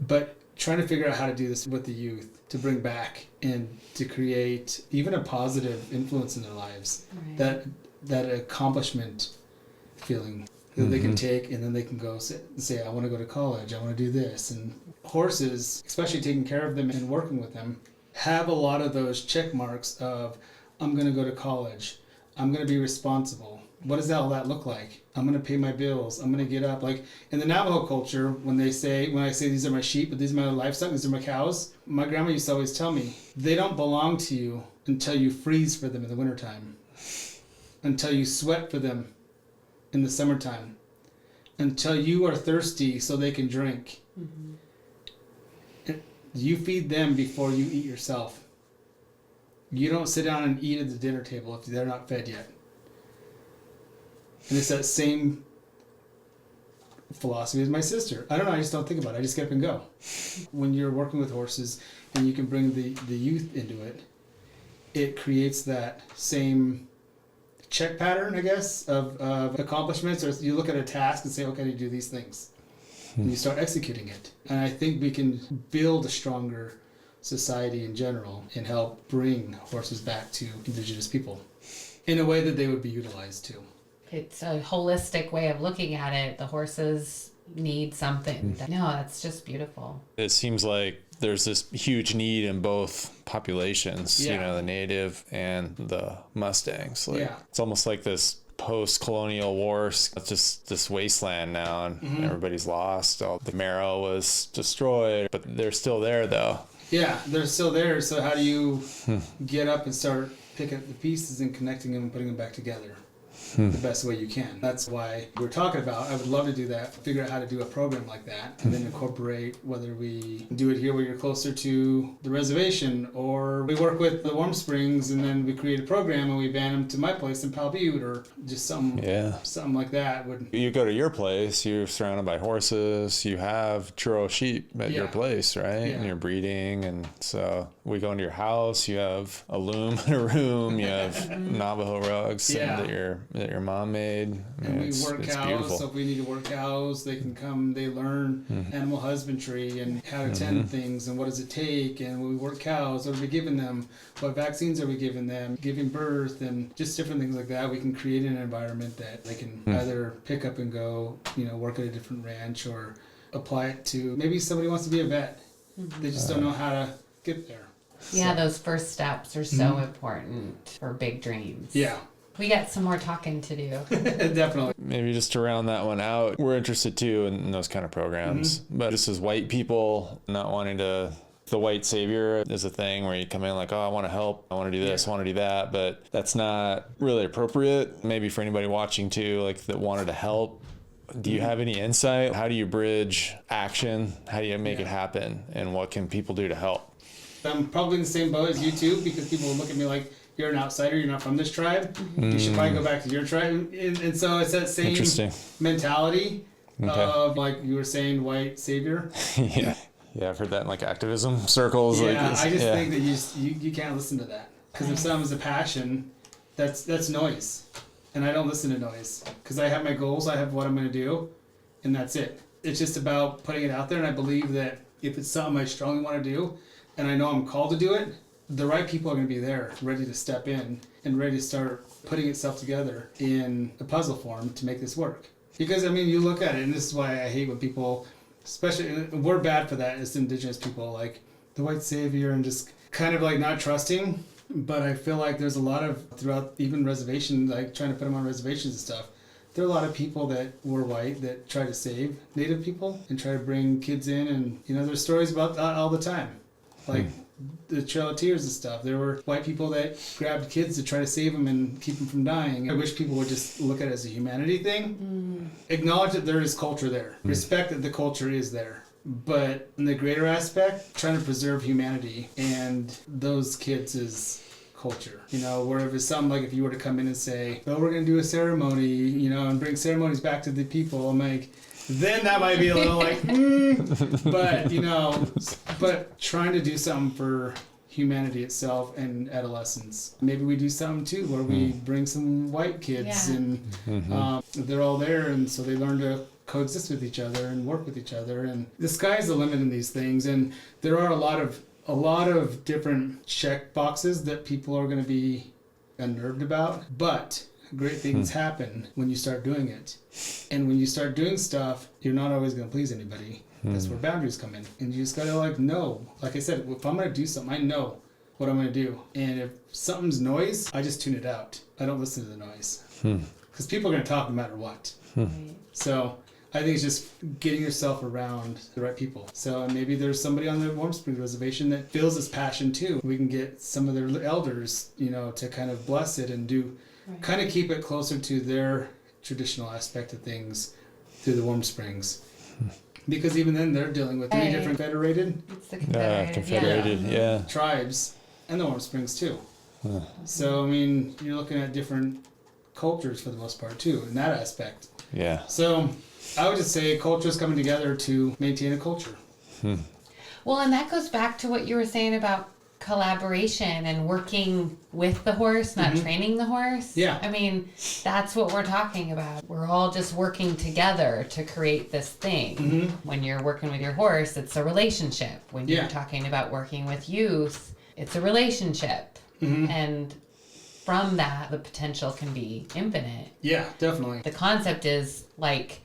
S1: But trying to figure out how to do this with the youth, to bring back and to create even a positive influence in their lives, that accomplishment feeling that they can take, and then they can go say, I want to go to college, I want to do this. And horses, especially taking care of them and working with them, have a lot of those check marks of, I'm going to go to college, I'm going to be responsible. What does all that look like? I'm going to pay my bills. I'm going to get up. Like in the Navajo culture, when I say these are my sheep, but these are my livestock, these are my cows, my grandma used to always tell me, they don't belong to you until you freeze for them in the wintertime, until you sweat for them in the summertime, until you are thirsty so they can drink. You feed them before you eat yourself. You don't sit down and eat at the dinner table if they're not fed yet. And it's that same philosophy as my sister. I don't know, I just don't think about it. I just get up and go. When you're working with horses and you can bring the youth into it, it creates that same check pattern, I guess, of accomplishments. Or you look at a task and say, okay, you do these things. And you start executing it. And I think we can build a stronger society in general and help bring horses back to Indigenous people in a way that they would be utilized too.
S3: It's a holistic way of looking at it. The horses need something. No, that's just beautiful.
S2: It seems like there's this huge need in both populations, you know, the native and the Mustangs. Like, it's almost like this post-colonial wars, it's just this wasteland now, and everybody's lost. All the marrow was destroyed, but they're still there though.
S1: Yeah, they're still there. So how do you get up and start picking up the pieces and connecting them and putting them back together the best way you can? That's why we're talking about, I would love to do that, figure out how to do a program like that, and then incorporate, whether we do it here where you're closer to the reservation, or we work with the Warm Springs and then we create a program and we van them to my place in Powell Butte, or just something like that.
S2: You go to your place, you're surrounded by horses, you have churro sheep at your place, right? And you're breeding, and so we go into your house, you have a loom in a room, you have Navajo rugs that your mom made.
S1: And we work cows, beautiful. So if we need to work cows, they can come, they learn animal husbandry and how to tend things and what does it take. And when we work cows, what are we giving them? What vaccines are we giving them? Giving birth and just different things like that. We can create an environment that they can either pick up and go, work at a different ranch, or apply it to, maybe somebody wants to be a vet. They just don't know how to get there.
S3: Yeah, those first steps are so important for big dreams.
S1: Yeah.
S3: We got some more talking to do.
S1: Definitely.
S2: Maybe just to round that one out, we're interested too in those kind of programs. But just as white people, not wanting to, the white savior is a thing where you come in like, oh, I want to help, I want to do this, I want to do that, but that's not really appropriate. Maybe for anybody watching too, like that wanted to help. Do you have any insight? How do you bridge action? How do you make it happen? And what can people do to help?
S1: I'm probably in the same boat as you too, because people will look at me like, you're an outsider, you're not from this tribe, you should probably go back to your tribe. And so it's that same mentality of, like you were saying, white savior.
S2: Yeah, I've heard that in like activism circles.
S1: Yeah, I just think that you can't listen to that. Because if something's a passion, that's noise. And I don't listen to noise. Because I have my goals, I have what I'm going to do, and that's it. It's just about putting it out there, and I believe that if it's something I strongly want to do, and I know I'm called to do it, the right people are going to be there, ready to step in and ready to start putting itself together in a puzzle form to make this work. Because, I mean, you look at it, and this is why I hate when people, especially, we're bad for that as Indigenous people, like the white savior and just kind of like not trusting. But I feel like there's a lot of, throughout even reservation, like trying to put them on reservations and stuff, there are a lot of people that were white that try to save Native people and try to bring kids in. And, there's stories about that all the time. Like the Trail of Tears and stuff. There were white people that grabbed kids to try to save them and keep them from dying. I wish people would just look at it as a humanity thing. Acknowledge that there is culture there. Respect that the culture is there. But in the greater aspect, trying to preserve humanity and those kids is culture. Where if it's something like if you were to come in and say, oh, we're going to do a ceremony, and bring ceremonies back to the people, I'm like, then that might be a little like, but, but trying to do something for humanity itself and adolescence. Maybe we do something too where we bring some white kids and they're all there, and so they learn to coexist with each other and work with each other. And the sky's the limit in these things, and there are a lot of different check boxes that people are going to be unnerved about, but great things happen when you start doing it. And when you start doing stuff, you're not always going to please anybody. That's where boundaries come in. And you just got to know, like I said, if I'm going to do something, I know what I'm going to do. And if something's noise, I just tune it out. I don't listen to the noise. Because people are going to talk no matter what. So I think it's just getting yourself around the right people. So maybe there's somebody on the Warm Springs Reservation that feels this passion too. We can get some of their elders, to kind of bless it and do, kind of keep it closer to their traditional aspect of things through the Warm Springs. Because even then they're dealing with 3 different federated,
S3: it's the confederated,
S1: tribes and the Warm Springs too. So, you're looking at different cultures for the most part too in that aspect. Yeah. So I would just say culture is coming together to maintain a culture.
S3: Well, and that goes back to what you were saying about collaboration and working with the horse, not training the horse.
S1: Yeah.
S3: That's what we're talking about. We're all just working together to create this thing. When you're working with your horse, it's a relationship. When you're talking about working with youth, it's a relationship. And from that, the potential can be infinite.
S1: Yeah, definitely.
S3: The concept is like,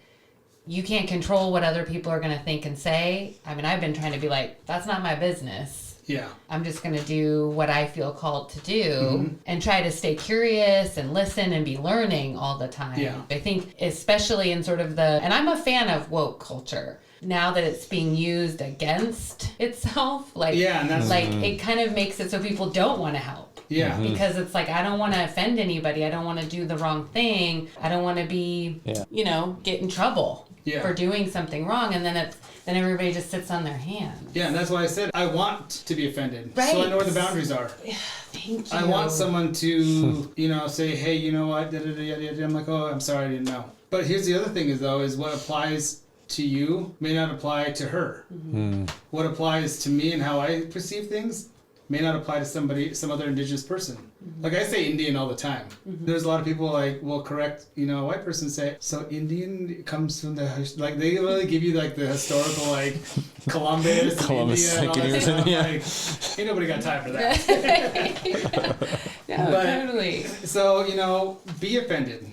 S3: you can't control what other people are going to think and say. I've been trying to be like, that's not my business.
S1: Yeah.
S3: I'm just going to do what I feel called to do and try to stay curious and listen and be learning all the time.
S1: Yeah.
S3: I think especially in sort of and I'm a fan of woke culture. Now that it's being used against itself,
S1: and that's
S3: it kind of makes it so people don't want to help.
S1: Yeah.
S3: Because it's like, I don't want to offend anybody. I don't want to do the wrong thing. I don't want to be, get in trouble for doing something wrong. And then everybody just sits on their hands.
S1: Yeah, and that's why I said I want to be offended.
S3: Right.
S1: So I know where the boundaries are.
S3: Thank you.
S1: I want someone to, say, hey, you know what? I'm like, oh, I'm sorry, I didn't know. But here's the other thing is what applies to you may not apply to her. What applies to me and how I perceive things may not apply to some other Indigenous person. Like I say Indian all the time. There's a lot of people will correct, a white person say, so Indian comes from they really give you the historical Columbus India and all that stuff. Ain't nobody got time for that.
S3: Totally.
S1: So, be offended.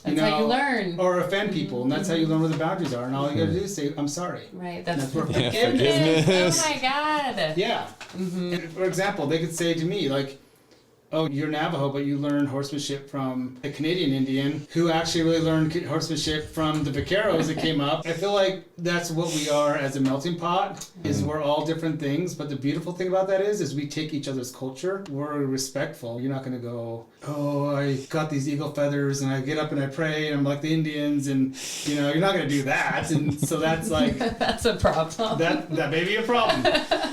S3: That's how you learn.
S1: Or offend people, and that's how you learn where the boundaries are. And all you got to do is say, I'm sorry.
S3: Right, that's
S1: where
S3: forgiveness. Oh my God.
S1: Yeah. And for example, they could say to me, oh, you're Navajo, but you learned horsemanship from a Canadian Indian who actually really learned horsemanship from the vaqueros that came up. I feel like that's what we are as a melting pot, is we're all different things. But the beautiful thing about that is we take each other's culture. We're respectful. You're not going to go, oh, I got these eagle feathers and I get up and I pray and I'm like the Indians, and you're not going to do that. And so that's
S3: that's a problem.
S1: That may be a problem.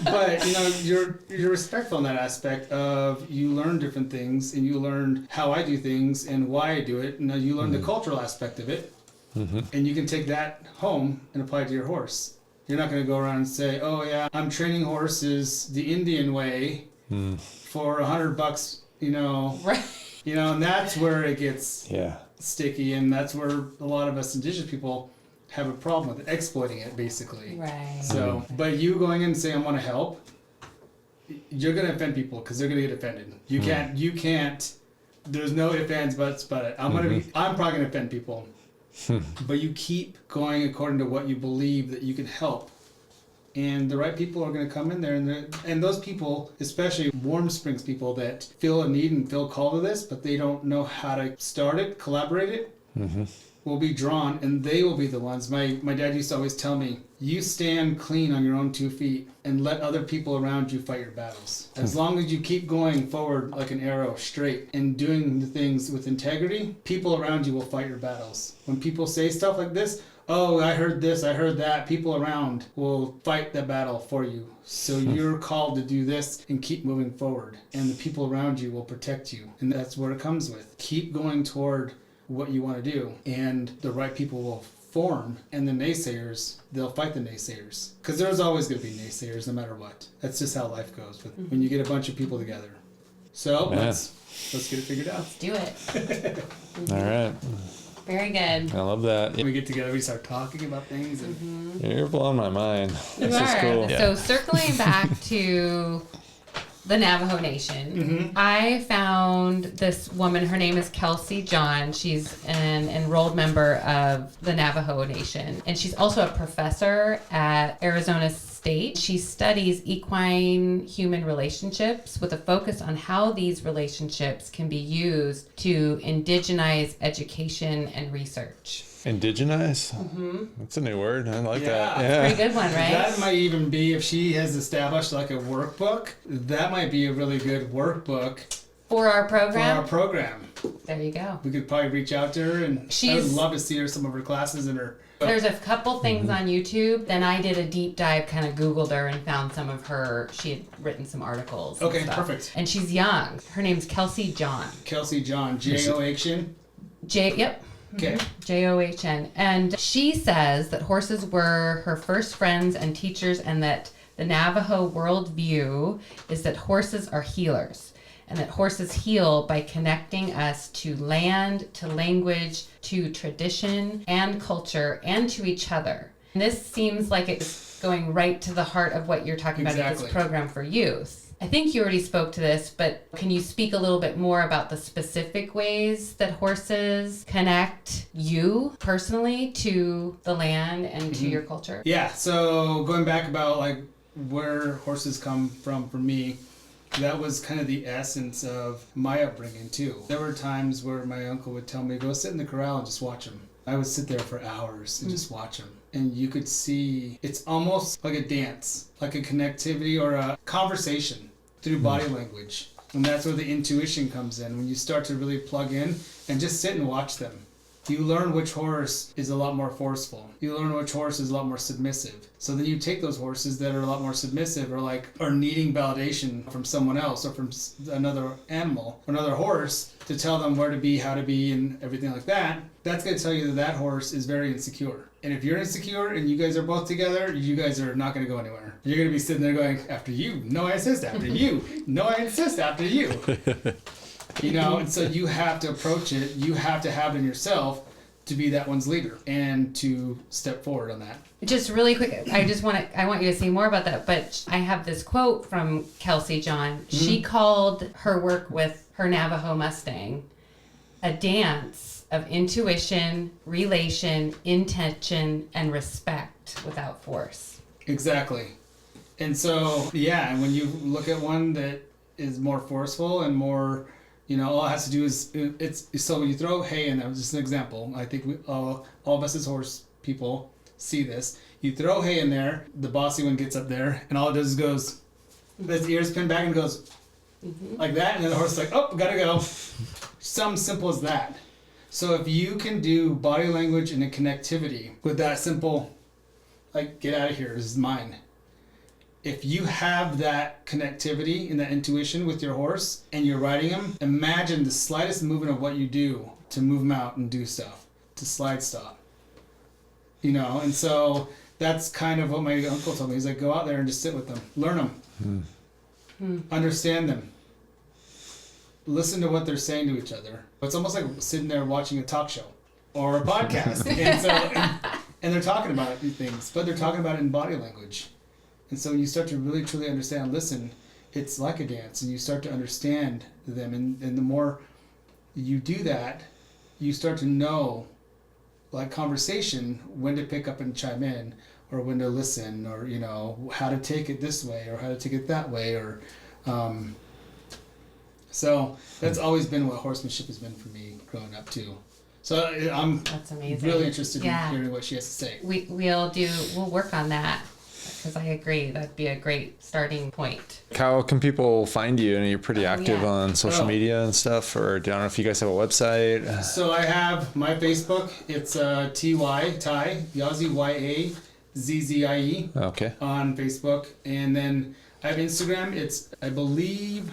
S1: But you're respectful in that aspect of you learn different things, and you learn how I do things and why I do it, and you learn the cultural aspect of it, and you can take that home and apply it to your horse. You're not going to go around and say, oh yeah, I'm training horses the Indian way for $100,
S3: Right.
S1: And that's where it gets sticky, and that's where a lot of us Indigenous people have a problem with it, exploiting it basically.
S3: Right.
S1: So, but you going in and saying I want to help, you're gonna offend people because they're gonna get offended. You can't. There's no ifs, ands, buts, but I'm probably gonna offend people. But you keep going according to what you believe that you can help And the right people are going to come in there, and those people, especially Warm Springs people that feel a need and feel called to this, but they don't know how to start it, collaborate it, will be drawn, and they will be the ones. My dad used to always tell me, you stand clean on your own 2 feet and let other people around you fight your battles. As long as you keep going forward like an arrow, straight, and doing the things with integrity, people around you will fight your battles. When people say stuff like this, oh, I heard this, I heard that, people around will fight the battle for you. So you're called to do this and keep moving forward. And the people around you will protect you. And that's what it comes with. Keep going toward what you want to do. And the right people will form. And the naysayers, they'll fight the naysayers. Because there's always going to be naysayers no matter what. That's just how life goes when you get a bunch of people together. So let's get it figured out.
S3: Let's do it.
S4: All right.
S3: Very good.
S4: I love that.
S1: When we get together, we start talking about things. And
S4: You're blowing my mind. This is cool.
S3: So circling back to the Navajo Nation, I found this woman. Her name is Kelsey John. She's an enrolled member of the Navajo Nation, and she's also a professor at Arizona State. She studies equine human relationships with a focus on how these relationships can be used to indigenize education and research.
S4: Indigenize? That's a new word. I like that.
S3: Pretty good one, right?
S1: That might even be, if she has established like a workbook, that might be a really good workbook
S3: For our program. There you go.
S1: We could probably reach out to her, and I would love to see her, some of her classes and her.
S3: There's a couple things on YouTube. Then I did a deep dive, kind of Googled her and found some of her. She had written some articles.
S1: Okay,
S3: and stuff.
S1: perfect.
S3: And she's young. Her name's Kelsey John.
S1: Kelsey John, John.
S3: Yep.
S1: Okay.
S3: John. And she says that horses were her first friends and teachers, and that the Navajo worldview is that horses are healers. And that horses heal by connecting us to land, to language, to tradition and culture, and to each other. And this seems like it's going right to the heart of what you're talking about in this program for youth. I think you already spoke to this, but can you speak a little bit more about the specific ways that horses connect you personally to the land and to your culture?
S1: Yeah, so going back about like where horses come from for me, that was kind of the essence of my upbringing too. There were times where my uncle would tell me, go sit in the corral and just watch them. I would sit there for hours and just watch them. And you could see, it's almost like a dance, like a connectivity or a conversation through body language. And that's where the intuition comes in, when you start to really plug in and just sit and watch them. You learn which horse is a lot more forceful. You learn which horse is a lot more submissive. So then you take those horses that are a lot more submissive or are needing validation from someone else or from another animal or another horse to tell them where to be, how to be, and everything like that. That's going to tell you that horse is very insecure. And if you're insecure and you guys are both together, you guys are not going to go anywhere. You're going to be sitting there going, after you, no, I insist, after you, no, I insist, after you. And so you have to approach it, you have to have it in yourself to be that one's leader and to step forward on that. Just
S3: really quick, I want you to say more about that, but I have this quote from Kelsey John. She called her work with her Navajo Mustang a dance of intuition, relation, intention, and respect without force.
S1: Exactly. And so, and when you look at one that is more forceful and more, all it has to do is, so when you throw hay in there, just an example, I think all of us as horse people see this. You throw hay in there, the bossy one gets up there, and all it does is goes, his ears pin back and goes like that, and then the horse is like, oh, gotta go. Something simple as that. So if you can do body language and a connectivity with that simple, like, get out of here, this is mine. If you have that connectivity and that intuition with your horse and you're riding him, imagine the slightest movement of what you do to move him out and do stuff, to slide stop. And so that's kind of what my uncle told me. He's like, go out there and just sit with them, learn them, understand them, listen to what they're saying to each other. It's almost like sitting there watching a talk show or a podcast. and they're talking about these things, but they're talking about it in body language. And so when you start to really, truly understand, listen, it's like a dance, and you start to understand them. And the more you do that, you start to know, like conversation, when to pick up and chime in, or when to listen, or how to take it this way or how to take it that way, or so that's always been what horsemanship has been for me growing up too. So I'm
S3: That's amazing.
S1: really interested
S3: Yeah.
S1: in hearing what she has to say.
S3: We'll work on that, because I agree that'd be a great starting point.
S4: How can people find you? And you're pretty active
S3: yeah.
S4: on social media and stuff, or I don't know if you guys have a website.
S1: So I have my Facebook. It's Ty Yazzie, YAZZIE
S4: Okay.
S1: on Facebook, and then I have Instagram. It's, I believe,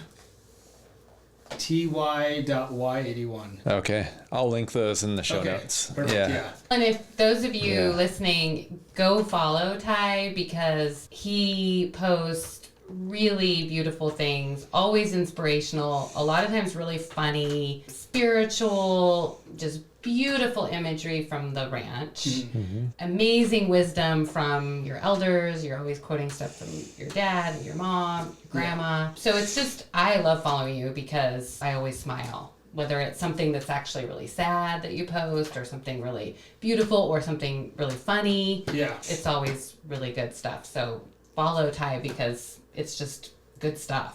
S1: ty.y81.
S4: Okay. I'll link those in the show
S1: Okay,
S4: notes.
S1: perfect. Yeah.
S3: And if those of you
S4: Yeah.
S3: listening, go follow Ty, because he posts really beautiful things, always inspirational, a lot of times really funny, spiritual, just beautiful imagery from the ranch. Amazing wisdom from your elders. You're always quoting stuff from your dad and your mom, your grandma. So it's just, I love following you because I always smile. Whether it's something that's actually really sad that you post, or something really beautiful, or something really funny.
S1: Yeah.
S3: It's always really good stuff. So follow Ty, because it's just good stuff.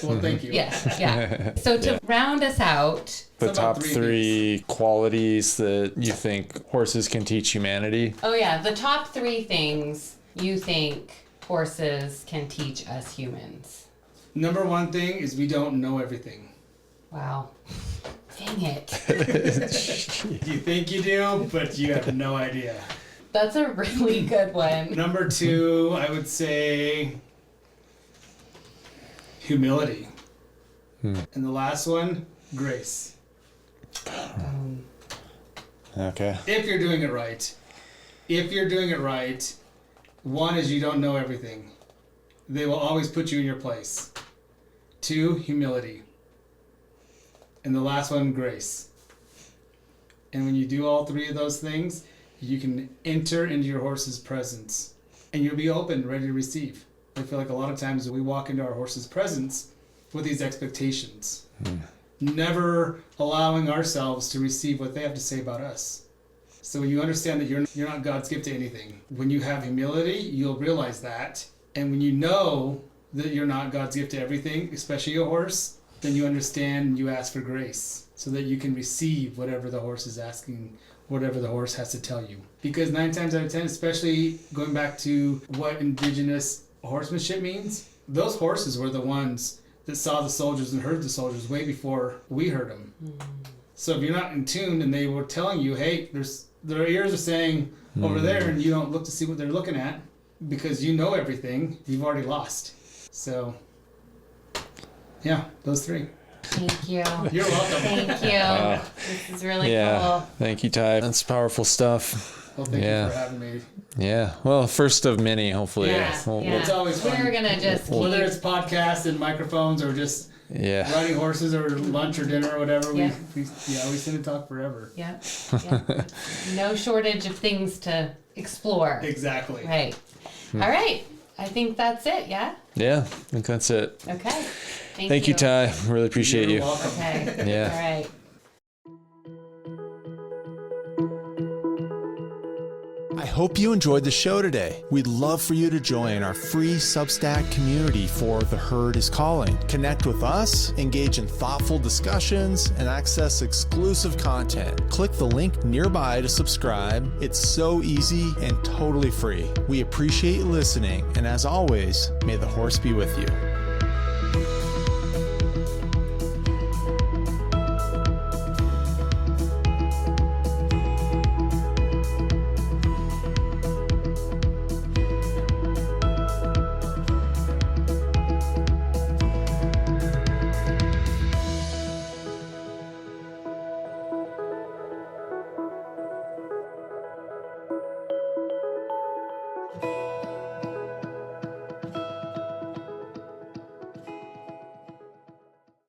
S1: Well, thank you.
S3: Yeah. So to round us out,
S4: The
S1: It's about
S4: top
S1: three
S4: three qualities that you think horses can teach humanity.
S3: the top 3 things you think horses can teach us humans.
S1: Number one thing is we don't know everything.
S3: Wow. Dang it.
S1: You think you do, but you have no idea.
S3: That's a really good one.
S1: Number 2, I would say humility. And the last one, grace.
S4: Okay.
S1: If you're doing it right. If you're doing it right, one is you don't know everything. They will always put you in your place. 2, humility. And the last one, grace. And when you do all 3 of those things, you can enter into your horse's presence. And you'll be open, ready to receive. I feel like a lot of times we walk into our horse's presence with these expectations. Never allowing ourselves to receive what they have to say about us. So when you understand that you're not God's gift to anything, when you have humility, you'll realize that. And when you know that you're not God's gift to everything, especially a horse, then you understand and you ask for grace so that you can receive whatever the horse is asking, whatever the horse has to tell you. Because 9 times out of 10, especially going back to what Indigenous horsemanship means, those horses were the ones that saw the soldiers and heard the soldiers way before we heard them. So if you're not in tune and they were telling you, hey, their ears are saying over there, and you don't look to see what they're looking at because you know everything, you've already lost. So, yeah, those 3.
S3: Thank you.
S1: You're welcome.
S3: Thank you. This is really cool.
S4: Thank you, Ty. That's powerful stuff.
S1: Well, thank you for having me.
S4: Yeah. Well, first of many, hopefully.
S3: Yeah.
S1: It's always fun.
S3: We're gonna just
S1: Whether
S3: keep-
S1: it's podcasts and microphones or just riding horses or lunch or dinner or whatever, we sit and talk forever.
S3: Yep. No shortage of things to explore.
S1: Exactly.
S3: Right. All right. I think that's it. Yeah.
S4: Yeah. I think that's it.
S3: Okay.
S4: Thank you, Ty. Really appreciate
S1: You're
S4: you.
S1: welcome.
S3: Okay.
S4: Yeah.
S3: All right.
S2: I hope you enjoyed the show today. We'd love for you to join our free Substack community for The Herd is Calling. Connect with us, engage in thoughtful discussions, and access exclusive content. Click the link nearby to subscribe. It's so easy and totally free. We appreciate you listening, and as always, may the horse be with you.